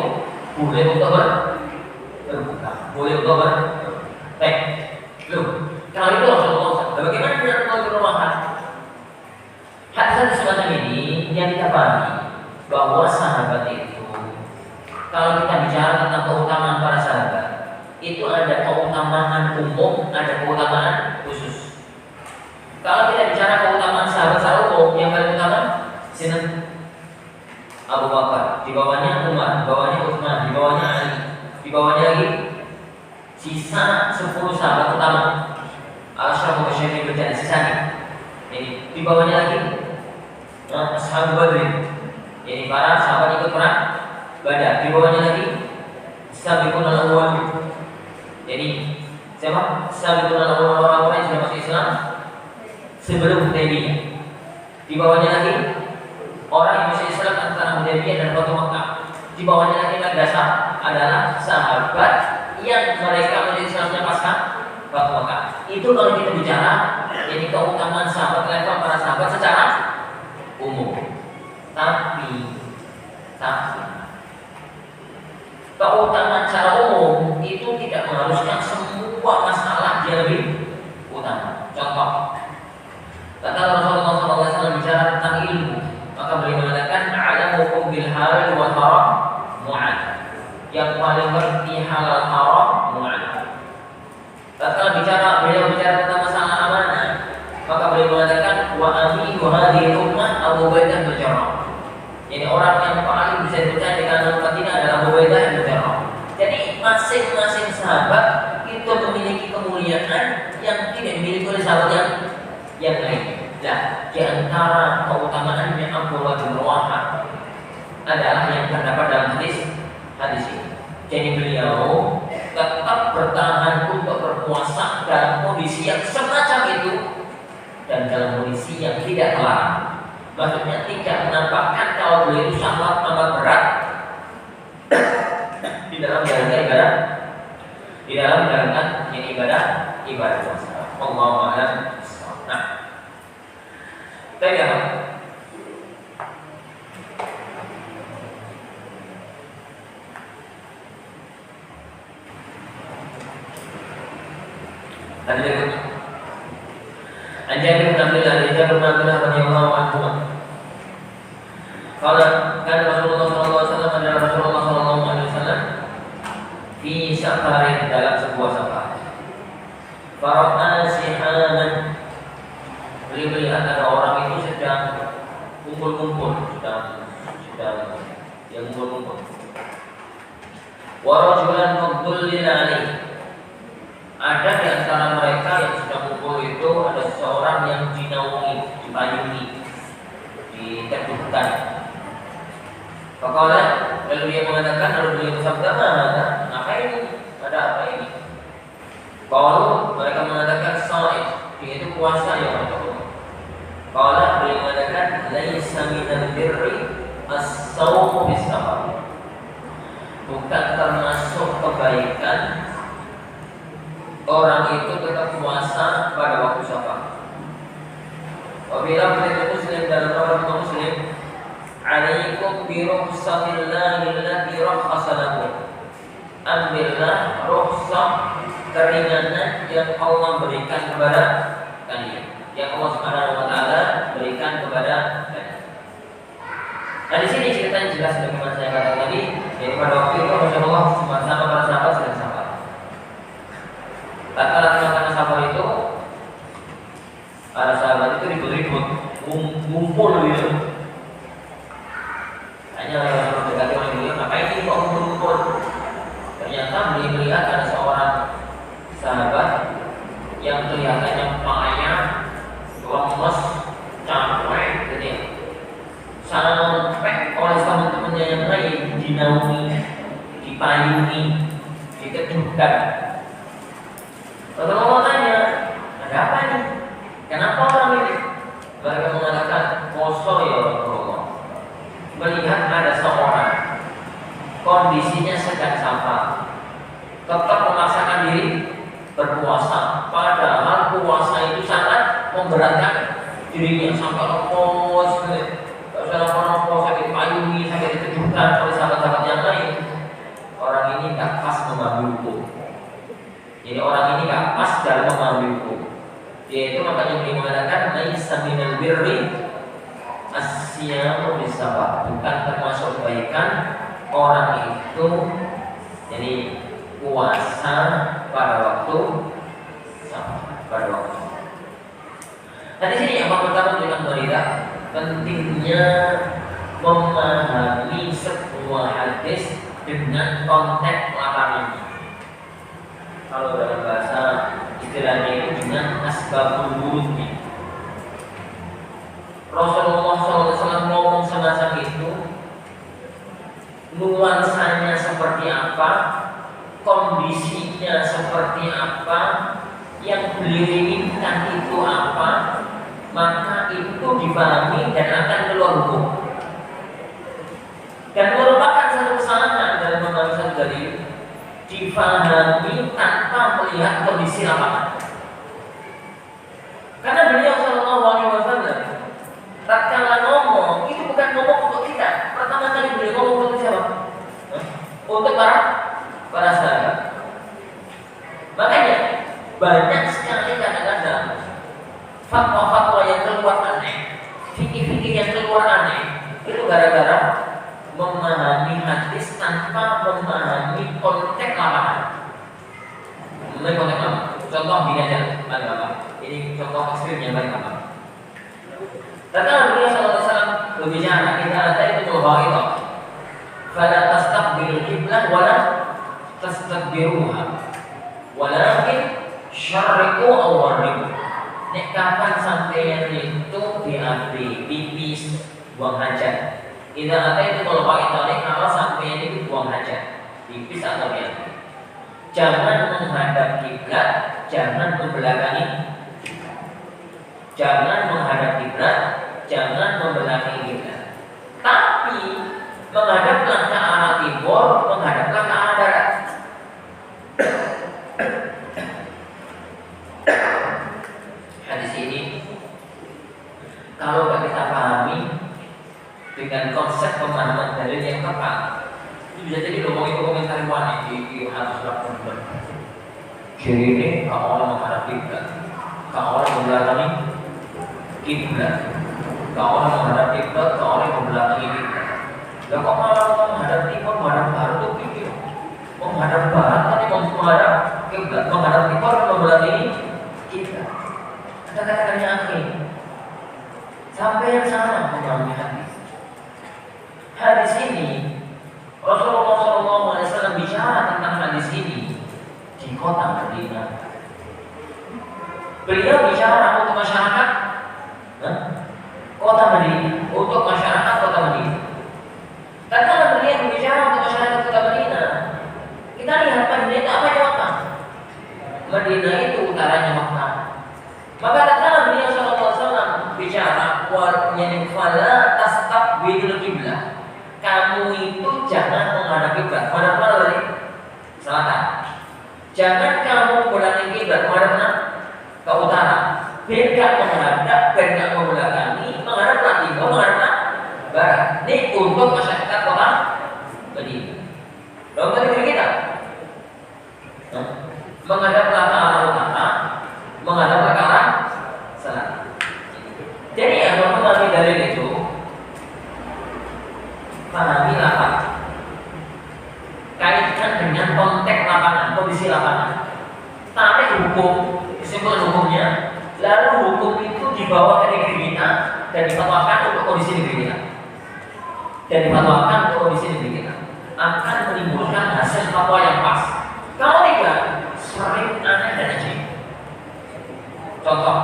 boleh untuk berbuka, boleh untuk bertek. Loh, kalau itu Rasulullah SAW, bagaimana dengan Rasulullah berpuasa? Hadis semacam ini yang kita pahami bahwa sahabat itu, kalau kita bicara tentang keutamaan para sahabat, itu ada keutamaan umum, ada keutamaan khusus. Kalau kita bicara keutamaan sahabat umum, yang paling utama sini Abu Bakar, di bawahnya Umar, di bawahnya Utsman, di bawahnya Ali, di bawahnya lagi sisa 10 sahabat utama. Al-Syarah Mubasysyir berjalan sisanya. Ini di bawahnya lagi Ashab Badr. Ini para sahabat ikut perang Badar. Di bawahnya lagi Sabiqun al-Awwal. Jadi siapa? Sabiqun al-Awwal, orang-orang yang sudah masuk Islam sebelum Hudaybiyah. Di bawahnya lagi orang yang masuk Islam antara Hudaybiyah dan Batu Makkah. Di bawahnya lagi madrasah adalah sahabat yang mereka menjadi Islamnya pasca Batu Makkah. Itu kalau kita bicara jadi keutamaan sahabat, level para sahabat secara umum. Tapi keutamaan secara umum itu tidak mengharuskan semua masalah dia lebih utama. Contoh, ketika Rasulullah SAW bicara tentang ilmu, maka beliau mengatakan a'lamukum bil halal wal haram mu'ad. Yang paling ngerti halal haram mu'ad. Ketika beliau bicara tentang masalah amanah, maka beliau mengatakan wa aminu hadhihi ummah Abu Ubaidah bin Jarrah. Jadi orang yang paling bisa dipercaya di kalangan umat ini adalah Abu Ubaidah bin Jarrah. Jadi masing-masing sahabat itu memiliki kemuliaan yang tidak dimiliki oleh sahabat yang lain. Nah, di antara keutamaannya Abdullah bin Rawahah adalah yang terdapat dalam hadis ini. Jadi beliau tetap bertahan untuk berpuasa dalam kondisi yang semacam itu dan dalam kondisi yang tidak terlarang. Maksudnya tidak menampakkan kalau beliau itu sangat amat berat di dalam menjalankan ibadah puasa. Allahu a'lam. Nah, tadi apa? Tadi berikutnya. An-Jabir bin Abdullah radhiyallahu anhu. Qala kana Rasulullah sallallahu alaihi wasallam adalah Rasulullah sallallahu alaihi wasallam fi safarin, dalam sebuah safar. Fara'a sihaman, beliau melihat ada orang itu sedang kumpul-kumpul, sedang kumpul-kumpul. Wa rajulan maqdullin alaihi, ada di antara mereka yang sedang kumpul itu ada seorang yang dinaungi, dipayungi, diteduhkan. Faqala, lalu dia mengatakan, lalu beliau bersabda, apa ini? Ada apa ini? Kalau mereka mengatakan shaim, dia itu puasa ya Allah. Qala, beliau mengatakan laisa minal birri as-shawmu bis-safar. Bukan termasuk kebaikan orang itu tetap puasa pada waktu safar. Apabila beliau Muslim dan orang Muslim, alaikum bi rukhsatillahi allati rakhasa lakum. Ambillah rukhsah, keringanan yang Allah berikan kepada kalian, yang Allah Subhanahu wa taala jelas bagaimana saya katakan tadi. Jadi pada waktu itu Rasulullah bersama para sahabat sedang safar. Tatkala tengah-tengah safar itu, para sahabat itu ribut-ribut, ngumpul gitu. Hanya Rasulullah mendekati orang ini, ngapain ini kok ngumpul? Ternyata beliau melihat ada seorang sahabat yang kelihatannya payah, lemes, capek, gitu ya. Sampai oleh teman-temannya yang lain dinaungi, dipayungi, dikejukan. Rasulullah tanya, ada apa nih? Kenapa orang ini? Mereka mengatakan, poso ya Rasulullah. Melihat ada seorang kondisinya sedang safar, tetap memaksakan diri berpuasa, padahal puasa itu sangat memberatkan dirinya sampai lemes, gak usah lapor-lapor, sakit payungi, sakit dikejukan oleh sahabat-sahabat yang lain. Orang ini gak pas memahami hukum. Jadi orang ini gak pas dalam memahami hukum. Yaitu makanya beliau mengatakan laisa minal birri asyamu bisabab, bukan termasuk kebaikan orang itu jadi puasa pada waktu sama pada waktu. Nah di sini yang pertama dengan berita pentingnya memahami sebuah hadis dengan konteks lapangannya. Kalau dalam bahasa istilahnya itu dengan asbabul wurudnya. Rasulullah SAW ngomong semacam itu, nuansanya seperti apa, kondisinya seperti apa, yang beliau inginkan itu apa, maka itu dipahami dan akan keluar hukum. Dan merupakan satu kesalahan dalam memahami satu dalil, dipahami tanpa melihat kondisi lapangan. Karena beliau Shallallahu Alaihi Wasallam tatkala ngomong itu bukan ngomong untuk kita. Pertama kali beliau ngomong untuk siapa? Untuk para sahabat. Makanya banyak sekali kadang-kadang fatwa-fatwa yang keluar aneh, fikih-fikih yang keluar aneh, itu gara-gara memahami hadis tanpa memahami konteks lapangan. Memahami konteks lapangan. Contoh gini aja, ini contoh ekstrimnya paling gampang. Kata Nabi sallallahu alaihi wasallam berbicara, kita ada itu itu. Fala tastaqbilul qiblah wala tastadbiruha. Walakin syarriqu aw warriqu. Nek kapan sampeyan itu diambil pipis buang hajat. Idza ataitu itu kalau sampeyan itu buang hajat, pipis atau diambil. Jangan menghadap kiblat, jangan membelakangi. Jangan menghadap kiblat, jangan membelakangi kiblat. Tapi menghadaplah ke arah timur, menghadaplah ke arah barat. Hadis ini kalau kita pahami dengan konsep pemahaman dalil yang tepat, itu bisa jadi ngomong itu komentar wanita di harus lakukan. Jadi ini kalau orang menghadap kiblat, kalau orang membelakangi kiblat, kalau orang menghadap kiblat, kalau orang membelakangi kiblat. Lah kok malah menghadap timur, menghadap barat itu pikir, menghadap barat tadi menghadap kiblat, menghadap timur membelakangi kiblat. Kata-katanya akhir. Sampai yang sama memahami hadis. Hadis ini Rasulullah SAW bicara tentang hadis ini di kota Madinah. Beliau bicara untuk masyarakat kota Madinah, untuk masyarakat kota Madinah. Karena beliau bicara untuk masyarakat kota Madinah, kita lihat Madinah itu apa yang Makkah? Madinah itu utaranya Makkah. Maka tatkala beliau SAW bicara fala tastaqbilul qiblah, kamu itu jangan menghadap kiblat. Menghadap mana tadi? Selatan. Jangan kamu menghadap kiblat. Menghadap mana? Ke utara. Beda menghadap, beda membelakangi. Menghadap ke timur, menghadap ke barat. Ini untuk masyarakat kota Madinah. Lalu tadi kita menghadaplah ke arah utara, menghadaplah ke arah selatan. Jadi yang memahami dalil itu, pahami kondisi lapangan. Tarik hukum, kesimpulan hukumnya, lalu hukum itu dibawa ke negeri kita dan difatwakan untuk kondisi negeri kita. Dan difatwakan untuk kondisi negeri kita akan menimbulkan hasil fatwa yang pas. Kalau tidak, sering aneh dan anjing. Contoh,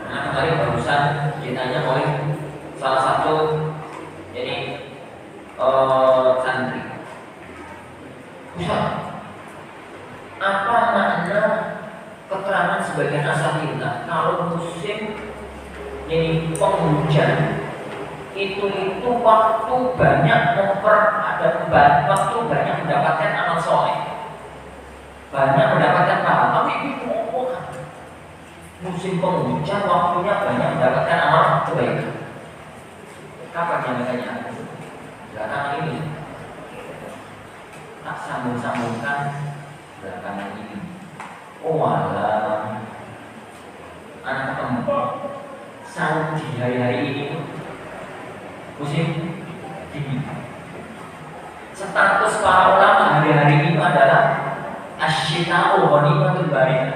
karena kemarin barusan ditanya oleh salah satu jadi santri, Ustaz, apa makna keterangan sebagian asatidz kalau musim ini penghujan itu waktu banyak waktu banyak mendapatkan amal soleh, banyak mendapatkan pahala, tapi itu musim penghujan waktunya banyak mendapatkan amal kebaikan. Kapan yang makanya? Belakangan ini tak sambung-sambungkan belakangan ini. Oh alam, anak ketemu Saudi hari-hari ini musim dingin. Status para ulama hari-hari ini adalah asyita'u ghanimatul barid.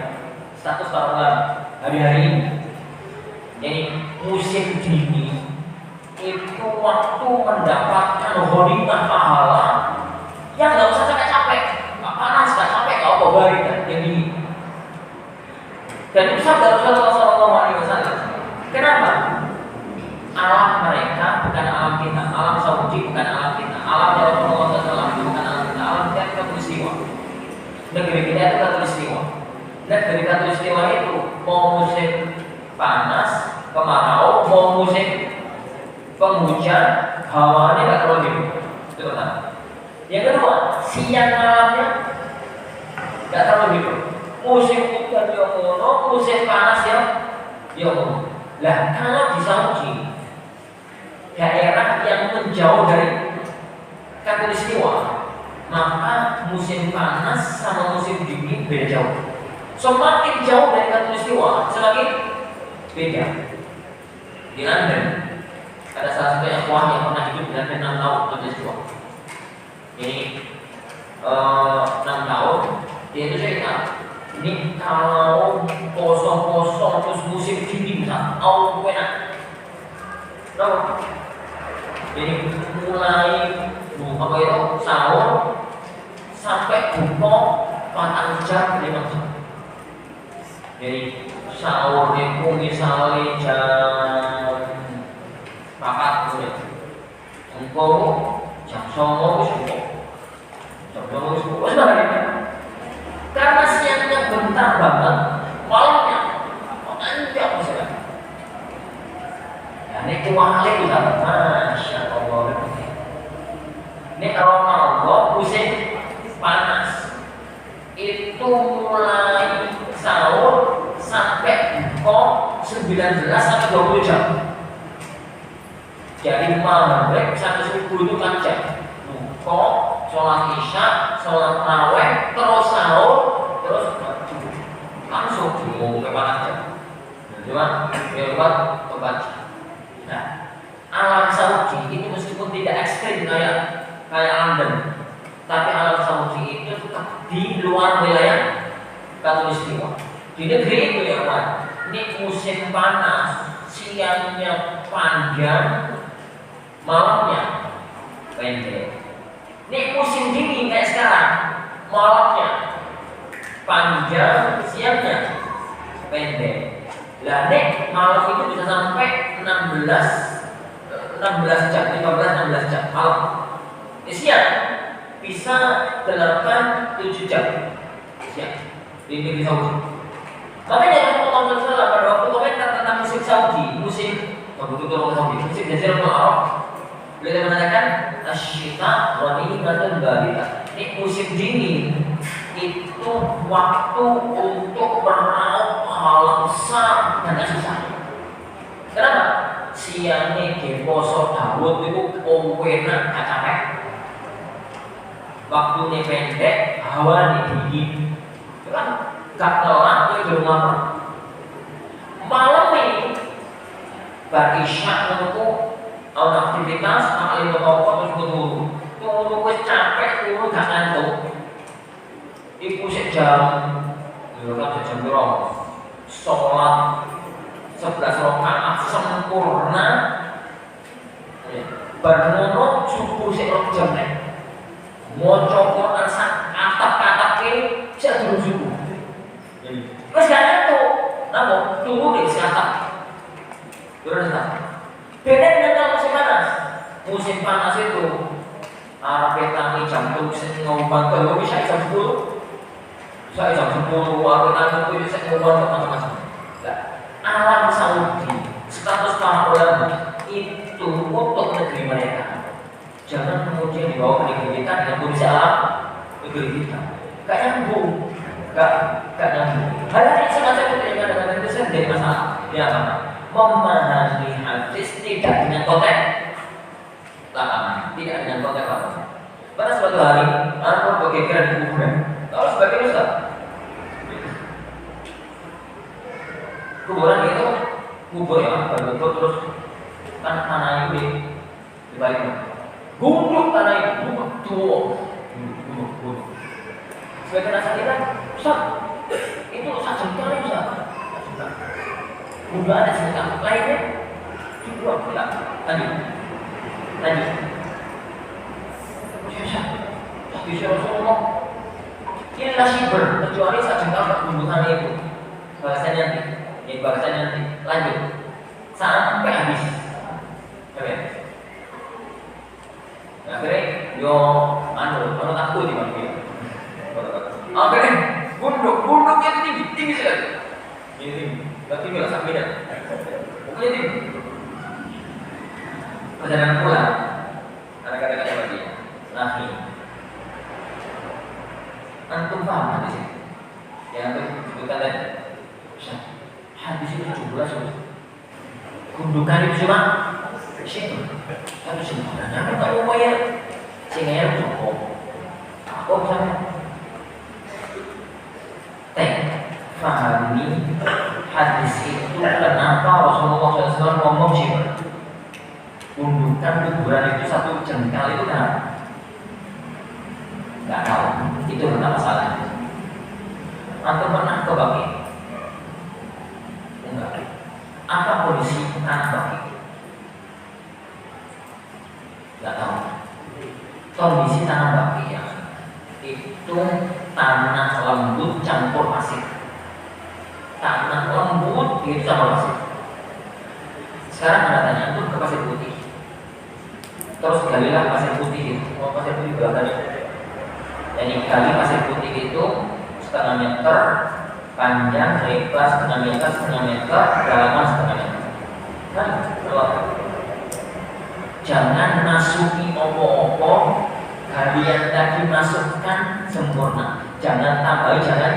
Status para ulama hari-hari ini, jadi musim dingin itu waktu mendapatkan ghanimah pahala yang nggak usah capek-capek, nggak panas, nggak capek, nggak apa barid yang dingin. Dan itu sabda Rasulullah SAW. Kenapa? Alam mereka bukan alam kita, alam Saudi bukan alam kita, alam Rasulullah SAW bukan alam kita, alam kita itu khatulistiwa. Negeri kita itu khatulistiwa. Negeri khatulistiwa itu mau musim panas, kemarau, mau musim penghujan, hawanya nggak terlalu dingin. Itu pertama. Yang kedua, siang malamnya nggak terlalu dingin. Musim hujan ya ngono, musim panas ya ngono. Lah kalau di Saudi, daerah yang menjauh dari khatulistiwa, maka musim panas sama musim dingin beda jauh. Semakin jauh dari khatulistiwa, semakin beda. Di London ada salah satu ikhwan yang pernah hidup di London 6 tahun khatulistiwa. Ini 6 tahun, dia itu cerita, ini kalau kosong-kosong terus musim dingin, Allah enak. Tahu? Jadi mulai sahur sampai buka 4 jam 5 jam. Jadi sahur itu misalnya jam 4 sore, engkau jam 9 wis buka, jam 9 wis buka, karena siangnya bentar banget, malamnya panjang sekali. Ini kuahnya kita, masya Allah. Ini Ramadan musim panas, itu mulai sahur sampai buka 19 sampai 20 jam. Jadi maghrib sampai subuh itu kan jam. Buka, sholat isya, sholat tarawih, terus sahur, terus langsung mau ke mana jam. Cuma lewat kebaca. Nah, alam Saudi ini meskipun tidak ekstrim kayak London, tapi alam Saudi itu tetap di luar wilayah khatulistiwa. Di negeri itu ya Pak, ini musim panas, siangnya panjang, malamnya pendek. Ini musim dingin kayak sekarang, malamnya panjang, siangnya pendek. Lah nek malam itu bisa sampai 16 jam, 15-16 jam malam. Siang bisa 8-7 jam siang di negeri Saudi. Makanya Rasulullah SAW pada waktu komentar tentang musim Saudi, musim musim Jazirah Arab, beliau mengatakan asyita ghanimatun baridah. Ini musim dingin itu waktu untuk meraup pahala besar dan susah. Kenapa? Siangnya di poso Dawud itu enak gak capek. Waktunya pendek, hawa dingin. Itu kan gak telat di rumah. Malam ini bar isya untuk aktivitas, alim toko terus turu wis capek turu gak ngantuk. Iku sik jam, kan jam berapa? Sholat 11 rakaat sempurna. Bernono subuh sik jam nek. Maca Quran sak katak-katake sik durung subuh. Wis gak ngantuk. Napa? Turu di kesehatan. Terus tak. Beda dengan musim panas. Musim panas itu arep tangi jam 7 ngomong kalau bisa jam 10. Saya jam 10 aku tanya itu saya ngomong macam-macam. Alam Saudi status para ulama itu untuk negeri mereka. Jangan kemudian dibawa ke negeri kita dengan kondisi alam negeri kita. Gak nyambung, gak nyambung. Hal ini semacam ketika dengan itu saya menjadi masalah. Ya apa? Memahami hadis tidak dengan konteks lapangan, tidak dengan konteks lapangan. Pada suatu hari, aku berpikiran di kuburan. Kalau sebagai ustaz, kuburan itu kubur ya, berbentuk terus kan tanah itu dibalik. Gunduk tanah itu, gunduk tua, gunduk. Sebagai rasa kita, ustaz, itu sajengkal ya ustaz. Udah ada sedekah lainnya, juga tidak. Tadi. Bisa Rasulullah. Inilah syiber, kecuali sajengkal pembunuhan itu. Bahasanya nanti, lanjut sampai habis. Oke. Akhirnya yo anu takut di mana? Akhirnya gunduk itu tinggi sekali. Ini berarti nggak sampai dah. Pokoknya tinggi. Perjalanan pulang, anak-anak lagi, laki. Antum paham hadis ini? Yang antum sebutkan tadi. Hadis itu 17. Gundukan itu cuma siapa? Satu sebenarnya kan tak lumayan. Sehingga cukup. Apa misalnya? Fahami hadis itu kenapa Rasulullah SAW ngomong siapa? Gundukan kuburan itu satu jengkal itu kenapa? Gak tahu. Itu kenapa masalahnya? Antum pernah ke Baki? Enggak. Apa kondisi tanah Baki? Gak tahu. Kondisi tanah Baki ya itu tanah lembut campur pasir. Tanah lembut itu campur pasir. Sekarang anda tanya itu ke pasir putih. Terus galilah pasir putih itu. Oh, pasir putih belakangnya. Jadi gali pasir putih itu setengah meter panjang, lebar setengah meter, kedalaman setengah meter. Kan? Jangan masuki opo-opo, kalian tadi masukkan sempurna. Jangan tambahin, jangan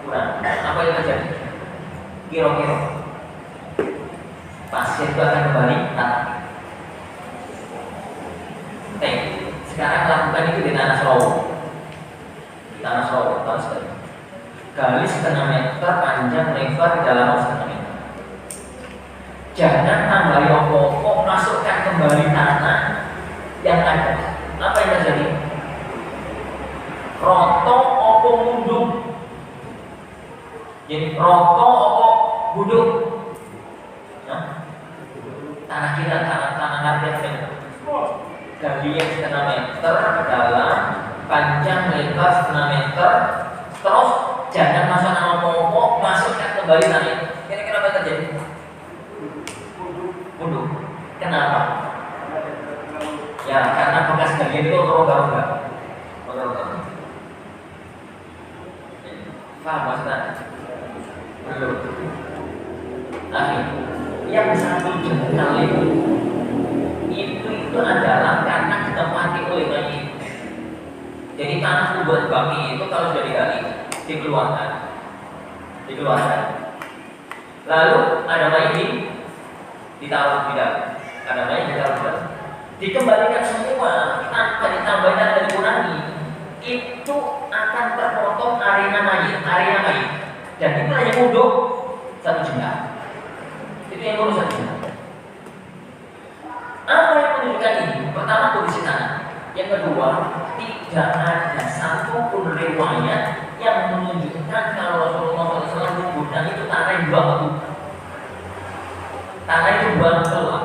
kurang. Apa yang terjadi? Kira-kira pasir itu akan kembali tanah. Sekarang lakukan itu di tanah Solo. Tanah sekali. Gali setengah meter panjang, lebar, kedalaman setengah meter. Jangan tambah opo-opo, masukkan kembali tanah yang ada. Apa yang terjadi? Roto opo munduk. Jadi roto opo buduk. Tanah kita, tanah harga. Galian setengah meter dalam, panjang lebar setengah meter, terus jangan masukkan opo-opo, masukkan kembali tanah. Kira-kira apa terjadi? Mundur. Kenapa? Ya karena bekas galian itu rongga-rongga. Paham maksudnya? Belum. Yang satu jengkal itu adalah karena ditempati oleh mayit. Jadi tanah kuburan Baki itu kalau sudah digali dikeluarkan. Lalu ada mayit ditaruh di dalam. Ada mayit ditaruh di dalam. Dikembalikan semua tanpa ditambahin dan dikurangi. Itu akan terpotong area mayit. Dan itu hanya mundur satu jengkal. Itu yang mundur satu jengkal. Apa yang menunjukkan ini? Pertama kondisi tanah. Yang kedua, tidak ada satupun riwayat yang menunjukkan kalau Rasulullah SAW kuburan itu tanah yang dua tanah itu dua keluar,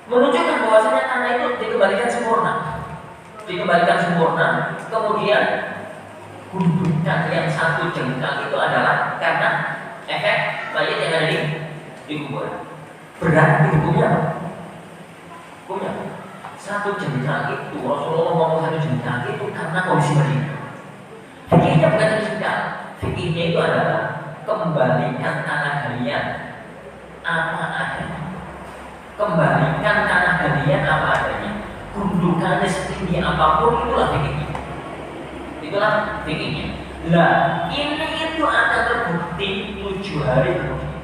menunjukkan bahwasanya tanah itu dikembalikan sempurna, kemudian gundukan yang satu jengkal itu adalah karena efek mayat yang ada di kuburan. Berarti hukumnya satu jengkal itu, Rasulullah ngomong satu jengkal itu karena kondisi Madinah. Fikihnya bukan satu jengkal, fikihnya itu adalah kembalikan tanah galian apa adanya. Kembalikan tanah galian apa adanya. Gundukannya setinggi apapun, itulah fikihnya. Lah, ini itu akan terbukti 7 hari kemudian.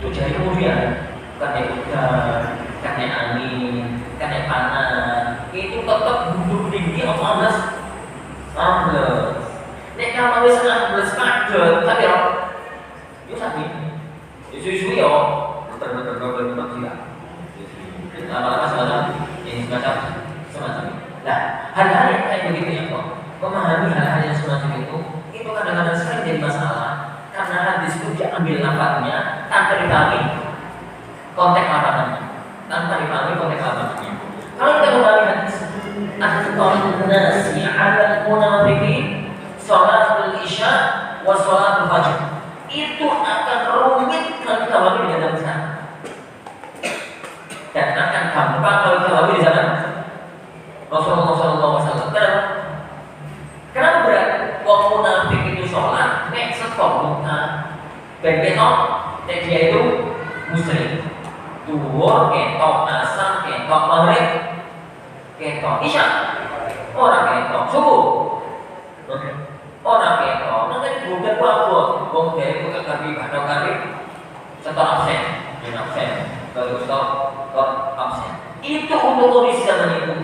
7 hari kemudian, karena hujan, karena angin, karena panas, itu tetap gundul tinggi 14. Nek kalau wis 16 padet, tapi yo sakit. Isu-isu yo betul-betul tidak. Lama-lama semacam. Nah, hal-hal yang kayak begitu ya kok. Memahami hal-hal yang semacam itu kadang-kadang sering jadi masalah karena hadis itu diambil lafaznya tanpa dipahami konteks lapangannya. Kalau kita memahami hadis Akhtarun nasi 'ala al-munafiqin sholatul isya wa sholatul fajr, itu akan rumit kalau kita pahami di zaman sekarang, dan akan gampang kalau kita pahami di zaman Rasulullah SAW. Kenapa berat? Wong munafik itu sholat, nek setok buka, ben ketok, nek dia itu musyrik. Duhur, ketok, asar, ketok, maghrib, ketok, isya, orang ketok, subuh, orang ketok. Nanti bukan buat, wong dari bukan kari, atau kari, setor absen, baru setor absen. Itu untuk kondisi zaman itu.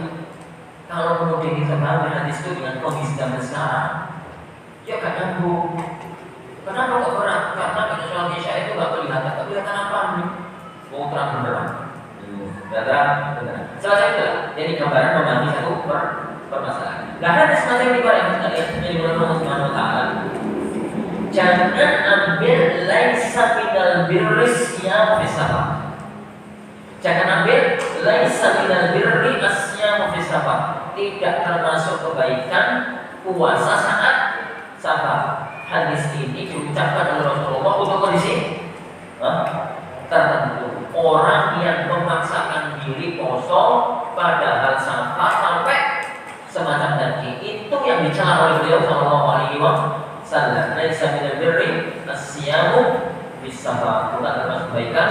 Kalau kemudian kita bahas hadis itu dengan kondisi zaman sekarang, ya gak nyambung. Kenapa kok berat? Karena kita sholat isya itu gak kelihatan apa nih? Mau terang beneran. Beneran. Selesai itulah. Jadi gambaran memahami satu permasalahan. Nah, hadis semacam ini yang kita lihat dari Allah Subhanahu wa taala. Jangan ambil laisa minal birri siyam fi safar. Jangan ambil laisa minal birri asyamu fi safar. Tidak termasuk kebaikan puasa saat safar. Hadis ini diucapkan oleh Rasulullah untuk kondisi tertentu. Orang yang memaksakan diri poso padahal safar sampai semacam tadi, itu yang dicela oleh beliau Sallallahu Alaihi Wasallam. Laisa minal birri asyamu fi safar. Bukan termasuk kebaikan.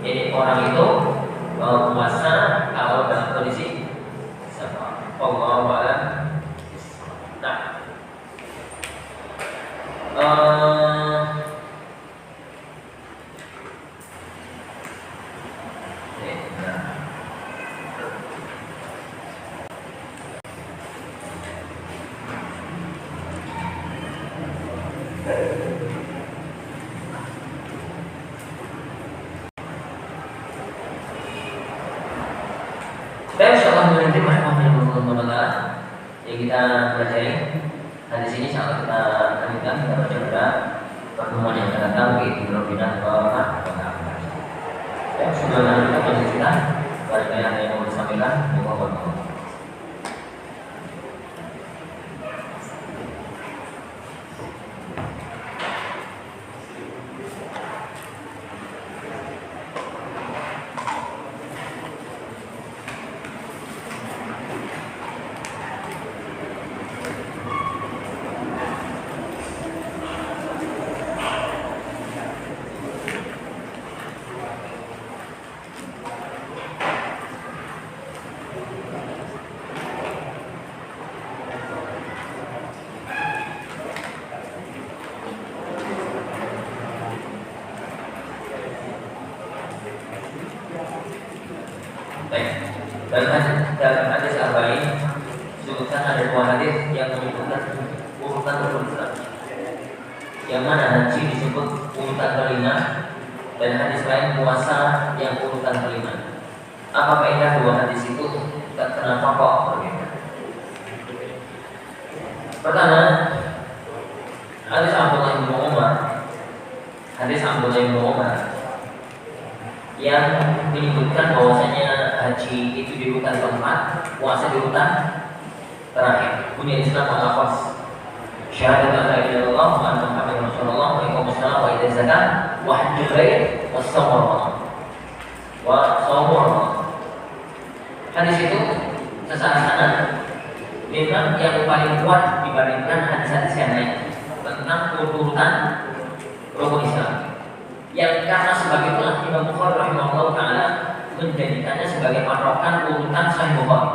Jadi orang itu puasa kalau dalam kondisi safar. Allahu a'lam. Nah, yang kita pelajari hadis ini sangat kita lanjutkan, kita baca pada pertemuan yang akan datang di Bulan Ya, sebelum kita lanjutkan, barangkali ada yang mau disampaikan, mohon. Dalam hadis arba'in disebutkan ada dua hadis yang menyebutkan urutan berurutan. Yang mana haji disebut urutan kelima dan hadis lain puasa yang urutan kelima. Apa kaidah dua hadis itu? nafkah berbeda. Pertama, hadis Abdullah bin Umar, yang menyebutkan bahwasanya haji itu di urutan keempat, puasa di urutan terakhir. Bunyi Islam al-Afas, syahadat la ilaha illallah wa anna Muhammadar Rasulullah wa iqamus shalah wa itaz zakat wa hajjul bait wa shaum Ramadan. Hadis itu secara sanad memang yang paling kuat dibandingkan hadis-hadis yang lain tentang urutan rukun Islam. Yang karena sebagai itulah Imam Bukhari rahimahullah taala menjadikannya sebagai patokan urutan Sahih Bukhari.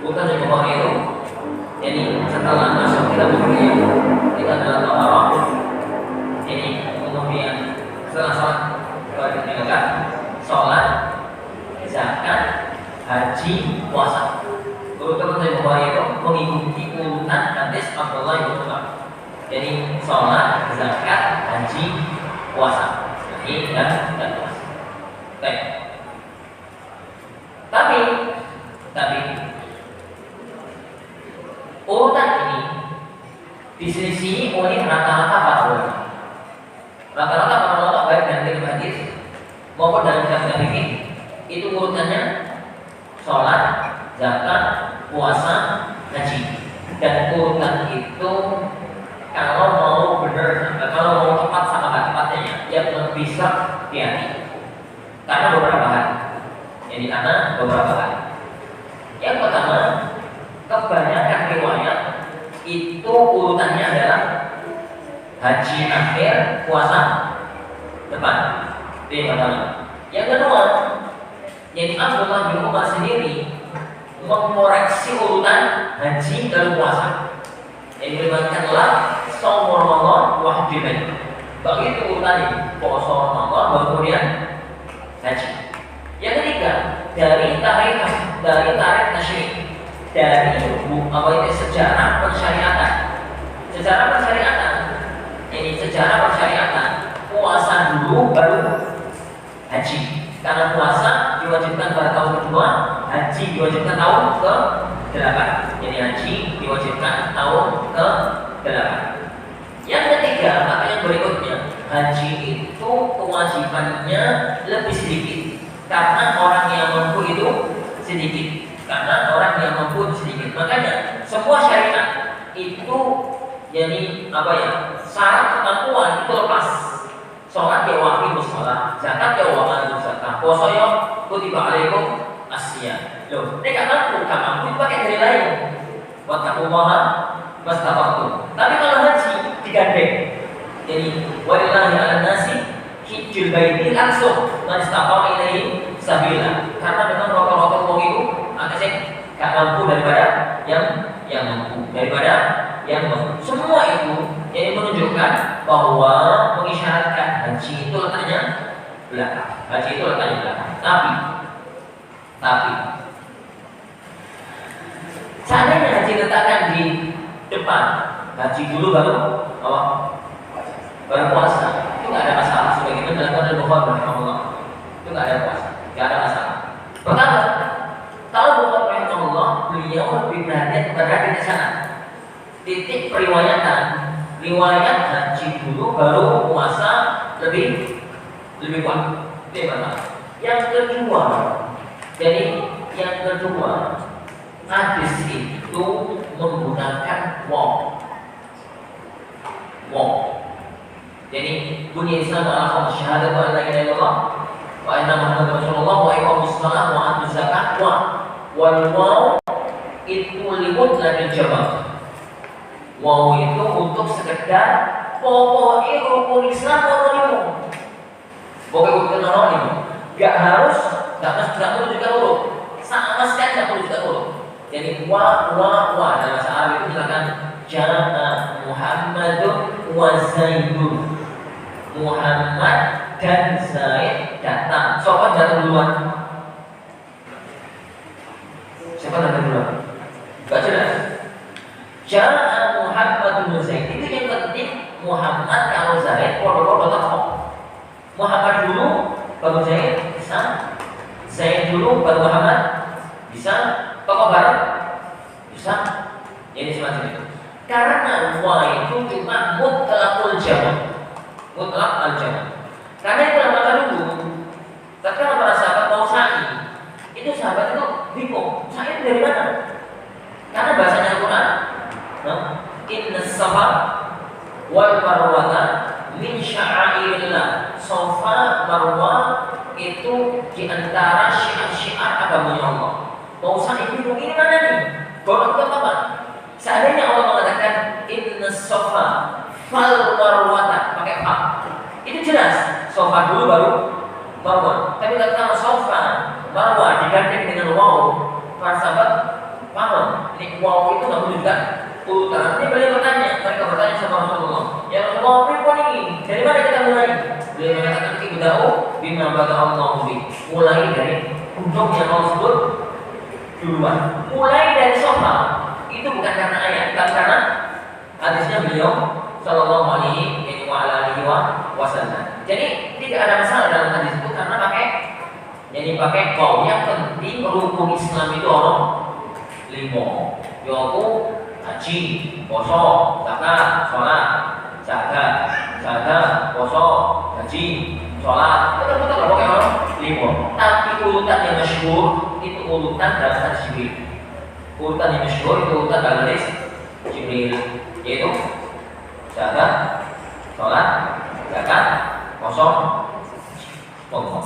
Urutan Sahih Bukhari itu, jadi setelah masuk kita Bukhari kita adalah taharah. Jadi kemudian setelah sholat, sholat, zakat, haji, puasa. Urutan Sahih Bukhari itu mengikuti urutan hadis Abdullah bin Umar. Jadi sholat, zakat, haji, puasa, haji dan puasa. Baik. Tapi urutan ini diselisih oleh rata-rata para ulama. Rata-rata para ulama baik dalam hadis maupun dalam kitab fikih itu urutannya sholat, zakat, puasa, haji. Dan urutan itu kalau mau benar, kalau mau tepat sama tepatnya, yang bisa hati-hati. Karena beberapa hal. Yang pertama, kebanyakan riwayat itu urutannya adalah haji akhir, puasa depan. Itu yang pertama. Yang kedua, jadi Abdullah bin Umar sendiri mengoreksi urutan haji dan puasa. Yang diriwayatkanlah shaum Ramadan wa hajjul bait. Begitu urutannya, puasa Ramadan baru kemudian haji. Yang ketiga, dari tarikh tasyrik, dari sejarah pensyariatan. Ini sejarah pensyariatan. Puasa dulu baru haji. Karena puasa diwajibkan pada tahun kedua, haji diwajibkan tahun ke-8. Jadi haji diwajibkan tahun ke-8. Yang ketiga, apa yang berikutnya, haji itu kewajibannya lebih sedikit karena orang yang mampu itu sedikit. Makanya semua syariat itu jadi syarat kemampuan itu lepas. Sholat ya waqimus sholat, zakat ya waqamus zakat, puasa ya kutiba alaikum as-siyam. Loh, ini gak mampu pakai dari lain. Wattaqullaha mastata'tum. Tapi kalau haji digandeng. Jadi walillahi 'alan nasi hijjul baiti langsung man istata'a ilaihi sabila. Karena memang rokok-rokok wong itu akhirnya gak mampu daripada yang mampu. Semua itu yang menunjukkan bahwa mengisyaratkan haji itu letaknya belakang. Tapi seandainya haji letakkan di depan, haji dulu baru puasa, itu nggak ada masalah. Sebagaimana dilakukan oleh Bukhari rahimahullah, itu nggak ada masalah. Pertama, kalau Bukhari rahimahullah beliau lebih perhatian kepada titik sana, titik periwayatan, riwayat haji dulu baru puasa lebih kuat. Itu yang pertama. Yang kedua, hadis itu menggunakan waw. Jadi bunyi Islam al-Afas, syahadat la ilaha illallah wa anna Muhammadar Rasulullah wa iqamus shalah wa atuz zakat wal waw itu limutlaqil jawab. Waw itu untuk sekedar pokoknya rukun Islam gak harus menunjukkan urut, sama sekali gak menunjukkan urut. Jadi wa dalam bahasa Arab itu misalkan ja'a Muhammadun wa Zaidun, Muhammad dan Zaid datang. Siapa datang duluan? Gak jelas. Ja'a Muhammadun wa Zaid, itu yang penting. Muhammad kalau Zaid podo-podo tetap. Muhammad dulu baru Zaid dulu baru Muhammad bisa toko barat, bisa. Jadi semacam itu. Karena wa itu cuma mutlaqul jam', mutlaq al jam'. Karena itu maka dulu, ketika para sahabat mau sa'i, itu sahabat itu bingung, sa'i itu dari mana? Karena bahasanya Al-Quran, inna safa wal marwata min sya'airillah. Safa, marwah itu diantara syiar-syiar agamanya Allah. Mau sa'i bingung, ini mana nih? Golongan pertama. Seandainya Allah mengatakan inna safa fal marwata pakai fa, itu jelas safa dulu baru marwah. Tapi kalau safa marwah digandeng dengan waw, para sahabat paham ini waw itu nggak menunjukkan urutan. Ini beliau bertanya sama Rasulullah, ya Rasulullah, apa ini? Dari mana kita mulai? Beliau mengatakan ibda'u bima bada Allah bi. Mulai dari ujung yang Allah sebut duluan. Mulai dari safa. Itu bukan karena ayat, bukan karena hadisnya beliau Sallallahu Alaihi Wasallam. Jadi tidak ada masalah dalam hadis itu karena pakai waw. Yang penting rukun Islam itu orang 5, yaitu haji, puasa, zakat, sholat, zakat, puasa, haji, sholat. Betul-betul pakai orang 5. Tapi urutan yang masyhur itu urutan dalam hadis Jibril. Urutan yang masyhur itu urutan dalam hadis Jibril, yaitu syahadat, sholat, zakat, puasa, pokok.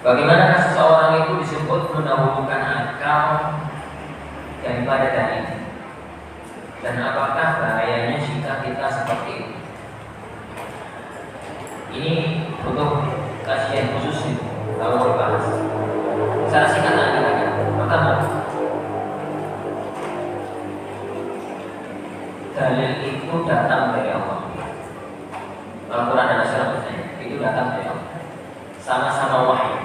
Bagaimana seseorang itu disebut mendahulukan akal daripada dalil? Dan apakah bahayanya jika kita seperti itu? Ini untuk kajian khusus itu kalau dibahas. Secara singkat saja. Pertama, dalil itu datang dari Allah. Al-Quran dan As-Sunnah itu datang dari Allah. Sama-sama wahyu.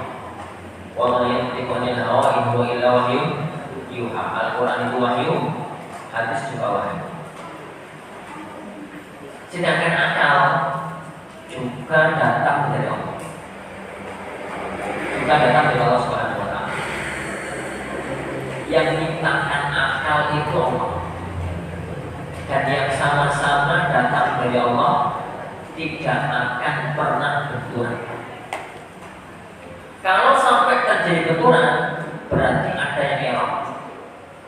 Wa ma yantiqu 'anil hawa in huwa illa wahyun yuha. Al-Quran itu wahyu, hadis juga wahyu. Sedangkan akal juga datang dari Allah. Juga datang dari Allah Subhanahu wa taala. Yang menciptakan akal itu Allah. Dan yang sama-sama datang dari Allah tidak akan pernah berkurang. Kalau sampai terjadi benturan, berarti ada yang error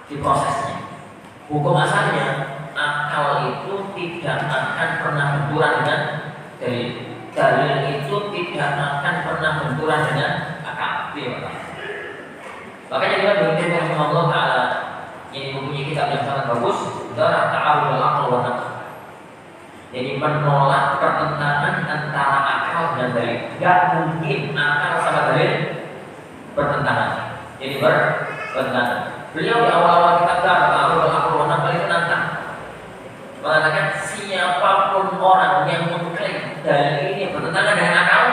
di prosesnya. Hukum asalnya, akal itu tidak akan pernah benturan dengan dalil. Dalil itu tidak akan pernah benturan dengan akal. Makanya kita berpikir sama Allah Taala yang mempunyai kitab yang sangat bagus, darah ta'arud al-aql wa naql. Jadi menolak pertentangan antara akal dan dalil. Tidak mungkin akal sama dalil bertentangan. Jadi bertentangan. Beliau di awal-awal kitab Ta'arud al-Aql wa Naql itu nantang, mengatakan siapapun orang yang mengklaim dalil ini bertentangan dengan akal,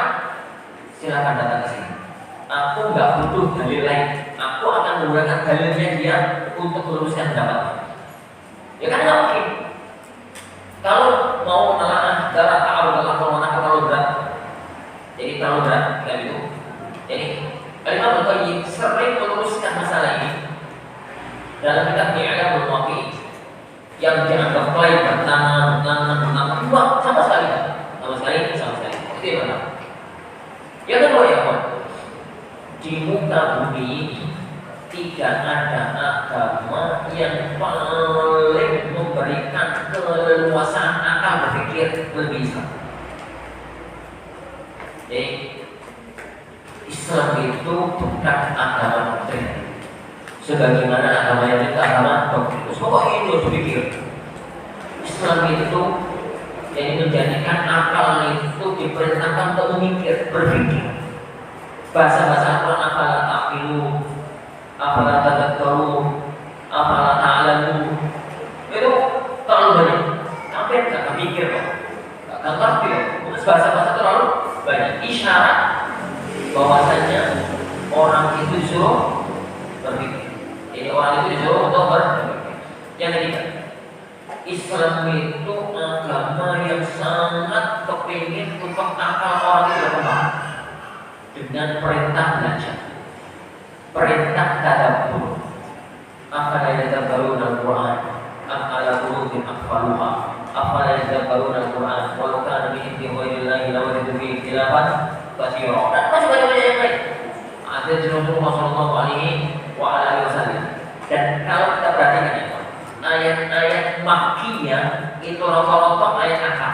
silakan datang ke sini. Aku nggak butuh dalil lain. Aku akan menggunakan dalilnya dia untuk meluruskan pendapat. Ya kan nggak mungkin. Kalau mau menelaah darah Ta'arud al-Aql wa Naql terlalu berat. Jadi terlalu berat kayak gitu. Jadi Imam Al-Qayyim sering meluruskan masalah ini dalam kitab I'lamul Muwaqqi'in yang dianggap klaim bertentangan sama sekali. Itu yang pertama. Yang kedua ya kawan, di muka bumi ini tidak ada agama yang paling memberikan keleluasan akal berpikir lebih besar. Jadi Islam itu bukan agama doktrin, sebagaimana agama yang itu agama doktrin. Pokoknya itu harus berpikir. Islam itu yang menjadikan akal itu diperintahkan untuk memikir, berpikir. Bahasa-bahasa Al-Quran apalah taqilu, apalah tadakkaru, bahwasanya orang itu disuruh berpikir. Jadi orang itu disuruh untuk berpikir. Yang ketiga, Islam itu agama yang sangat kepingin untuk akal orang itu berkembang dengan perintah belajar, perintah tadabbur. Afala yatadabbaruna al-Qur'an am ala qulubin aqfaluha afala yatadabbaruna al-Qur'an walau kana min indi ghairillahi lawajadu fihi ikhtilafan katsira. Dan masih banyak yang lain. Ada Rasulullah sallallahu alaihi wasallam. Dan kalau kita perhatikan itu, ayat-ayat Makkiyah itu rata-rata ayat akal.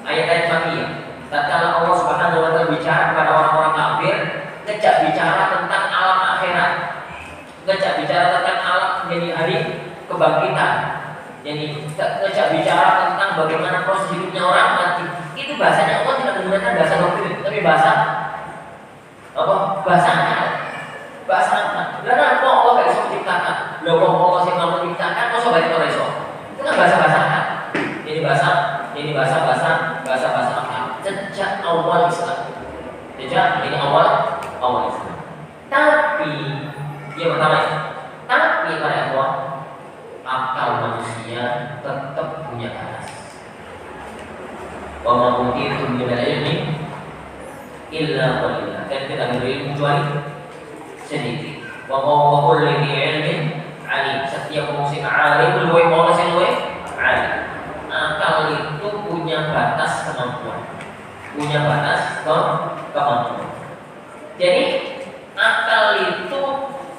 Ayat-ayat Makkiyah. Tatkala Allah Subhanahu wa taala bicara kepada orang-orang kafir, ngejak bicara tentang alam akhirat. Ngejak bicara tentang alam jadi hari kebangkitan. Jadi ngejak bicara tentang bagaimana proses hidupnya orang mati. Itu bahasanya Allah tidak menggunakan bahasa doktrin, tapi bahasa apa? Bahasa akal. Bahasa akal. Karena Allah gak bisa menciptakan. Loh Allah sih mau menciptakan, kok sobat itu iso. Itu kan bahasa akal. Ini bahasa akal. Sejak awal Islam. Sejak ini awal Islam. Tapi yang pertama, tapi para ikhwan, akal manusia tetap punya batas. Wa ma utitum min al-ilmi illa qalila. Dan kita beri ilmu kecuali sedikit. Wa kullu ilmin alim. Setiap fungsi alim luwih ana sing luwih alim. Akal itu punya batas kemampuan. Punya batas kemampuan. Jadi akal itu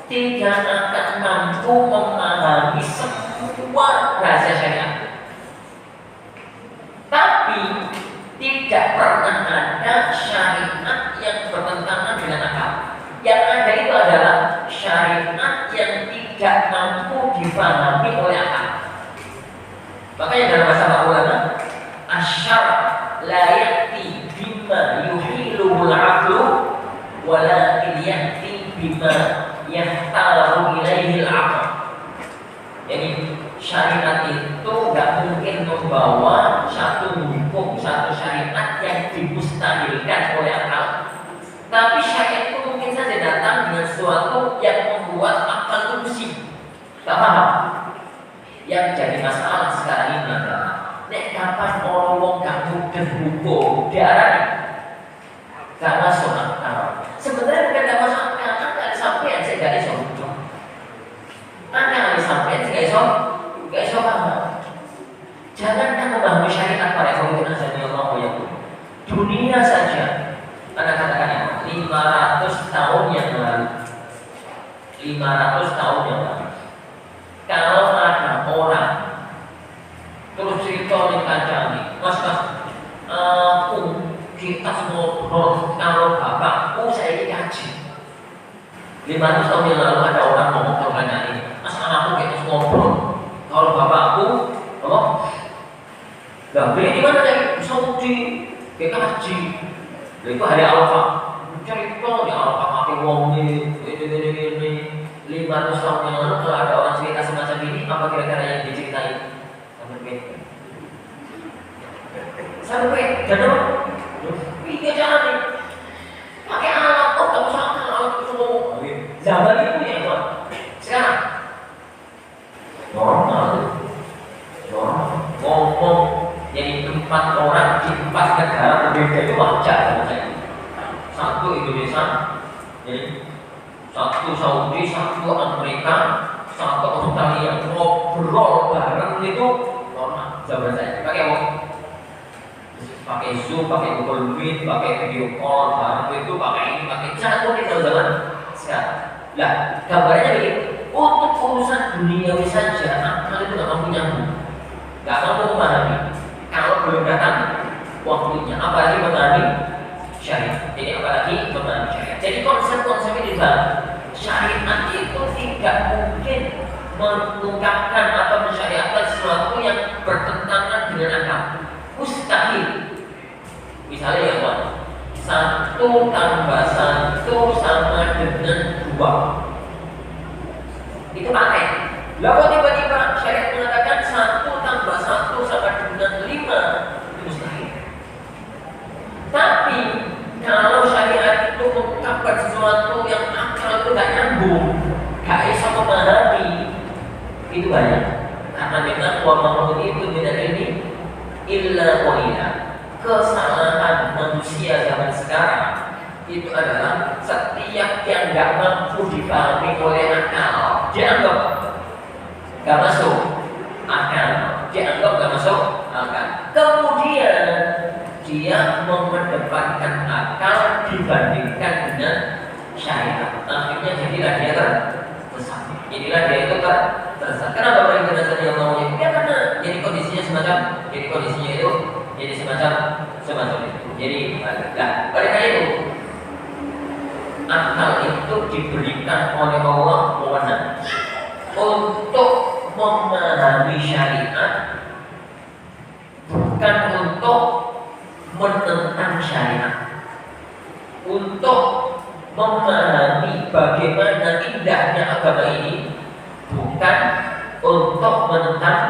tidak akan mampu memahami semua rahasia syariat. Tapi tidak pernah ada syariat yang bertentangan dengan akal. Yang ada itu adalah syariat yang tidak mampu difahami oleh akal. Makanya dalam bahasa para ulama, asyara la ya'ti bima yuhiluhul aqlu walakin ya'ti bima yahtaru ilaihil aql. Jadi syariat itu gak mungkin membawa satu hukum, satu syariat yang dimustahilkan oleh akal. Tapi syariat itu mungkin saja datang dengan sesuatu yang membuat akal itu pusing. Tak paham. Yang jadi masalah sekarang ini adalah nek kapan orang wong gak mudeng hukum diarani gak masuk akal. Sebenarnya bukan gak masuk akal, kan gak sampai saya gak iso hukum. Kan gak sampai saya gak iso paham. Jangankan memahami syariat para ikhwan Allah ya. Dunia saja, anda katakan ya, 500 tahun yang lalu, 500 tahun yang lalu, kalau ada orang terus cerita di kancani, mas, aku kita ngobrol kalau bapakku saya dikaji. 500 tahun yang lalu ada orang ngomong ke kancani, mas anakku kita ngobrol kalau bapakku, apa? Lah beli di mana dari Saudi, kita haji. Itu hari Arafah. Cerita di Arafah pakai wong ini. 500 tahun yang lalu kalau ada orang cerita semacam ini, apa kira-kira yang diceritain? Sampai dan iya jangan nih pakai alat kok kamu sama alat itu semua. Zaman itu ya Pak. Sekarang normal ngomong jadi 4 orang di 4 negara berbeda itu wajar menurut saya. Satu Indonesia, jadi satu Saudi, satu Amerika, satu Australia, ngobrol bareng itu normal zaman saya. Pakai apa? Pakai Zoom, pakai Google Meet, pakai video call, bareng itu pakai ini, pakai campur di zaman sekarang. Lah, gambarnya begini. Untuk urusan duniawi saja, akal itu nggak mampu nyambung, nggak mampu memahami. Kalau belum datang waktunya, apalagi memahami syariat. Jadi apalagi memahami syariat. Jadi konsep-konsep ini syariat itu tidak mungkin mengungkapkan atau mensyariatkan sesuatu yang bertentangan dengan akal. Mustahil. Misalnya ya Pak, 1 tambah 1 sama dengan 2. Itu paten. Lalu tiba-tiba syariat mengatakan 1 tambah 1 sama dengan 5. Itu mustahil. Tapi kalau syariat itu itu banyak. Karena memang wa ma itu beda ini illa qalila. Kesalahan manusia zaman sekarang itu adalah setiap yang nggak mampu dipahami oleh akal dianggap nggak masuk akal, dianggap nggak masuk akal. Kemudian dia mengedepankan akal dibandingkan dengan syariat. Akhirnya jadilah dia tersesat. Jadilah dia itu tersesat. Kenapa orang Indonesia yang maunya? Ya karena jadi kondisinya semacam, jadi kondisinya itu jadi semacam itu. Jadi, nah, oleh karena itu akal itu diberikan oleh Allah wewenang untuk memahami syariat, bukan untuk menentang syariat, untuk memahami bagaimana indahnya agama ini, bukan untuk menentang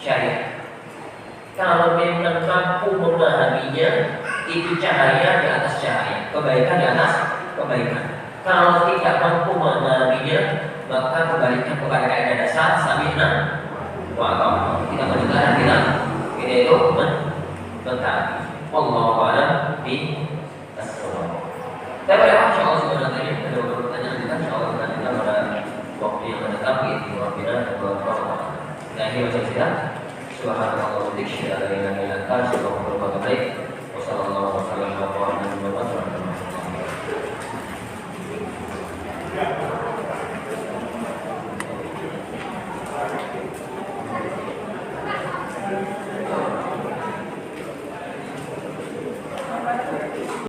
syariat. Kalau memang mampu memahaminya, itu cahaya di atas cahaya, kebaikan di atas kebaikan. Kalau tidak mampu memahaminya, maka kebalikan kepada kaidah dasar sami'na wa ata'na. Kita mendengar, kita itu mentaati. Wallahu a'lam bishawab. Tapi insyaallah sebenarnya ada beberapa pertanyaan kita, insyaallah kita pada waktu yang mendatang itu Rabbina wa ta'ala. Nah, ini macam kita. Subhanallah wa bihamdihi, asyhadu an la ilaha illa anta, astaghfiruka wa atubu ilaik.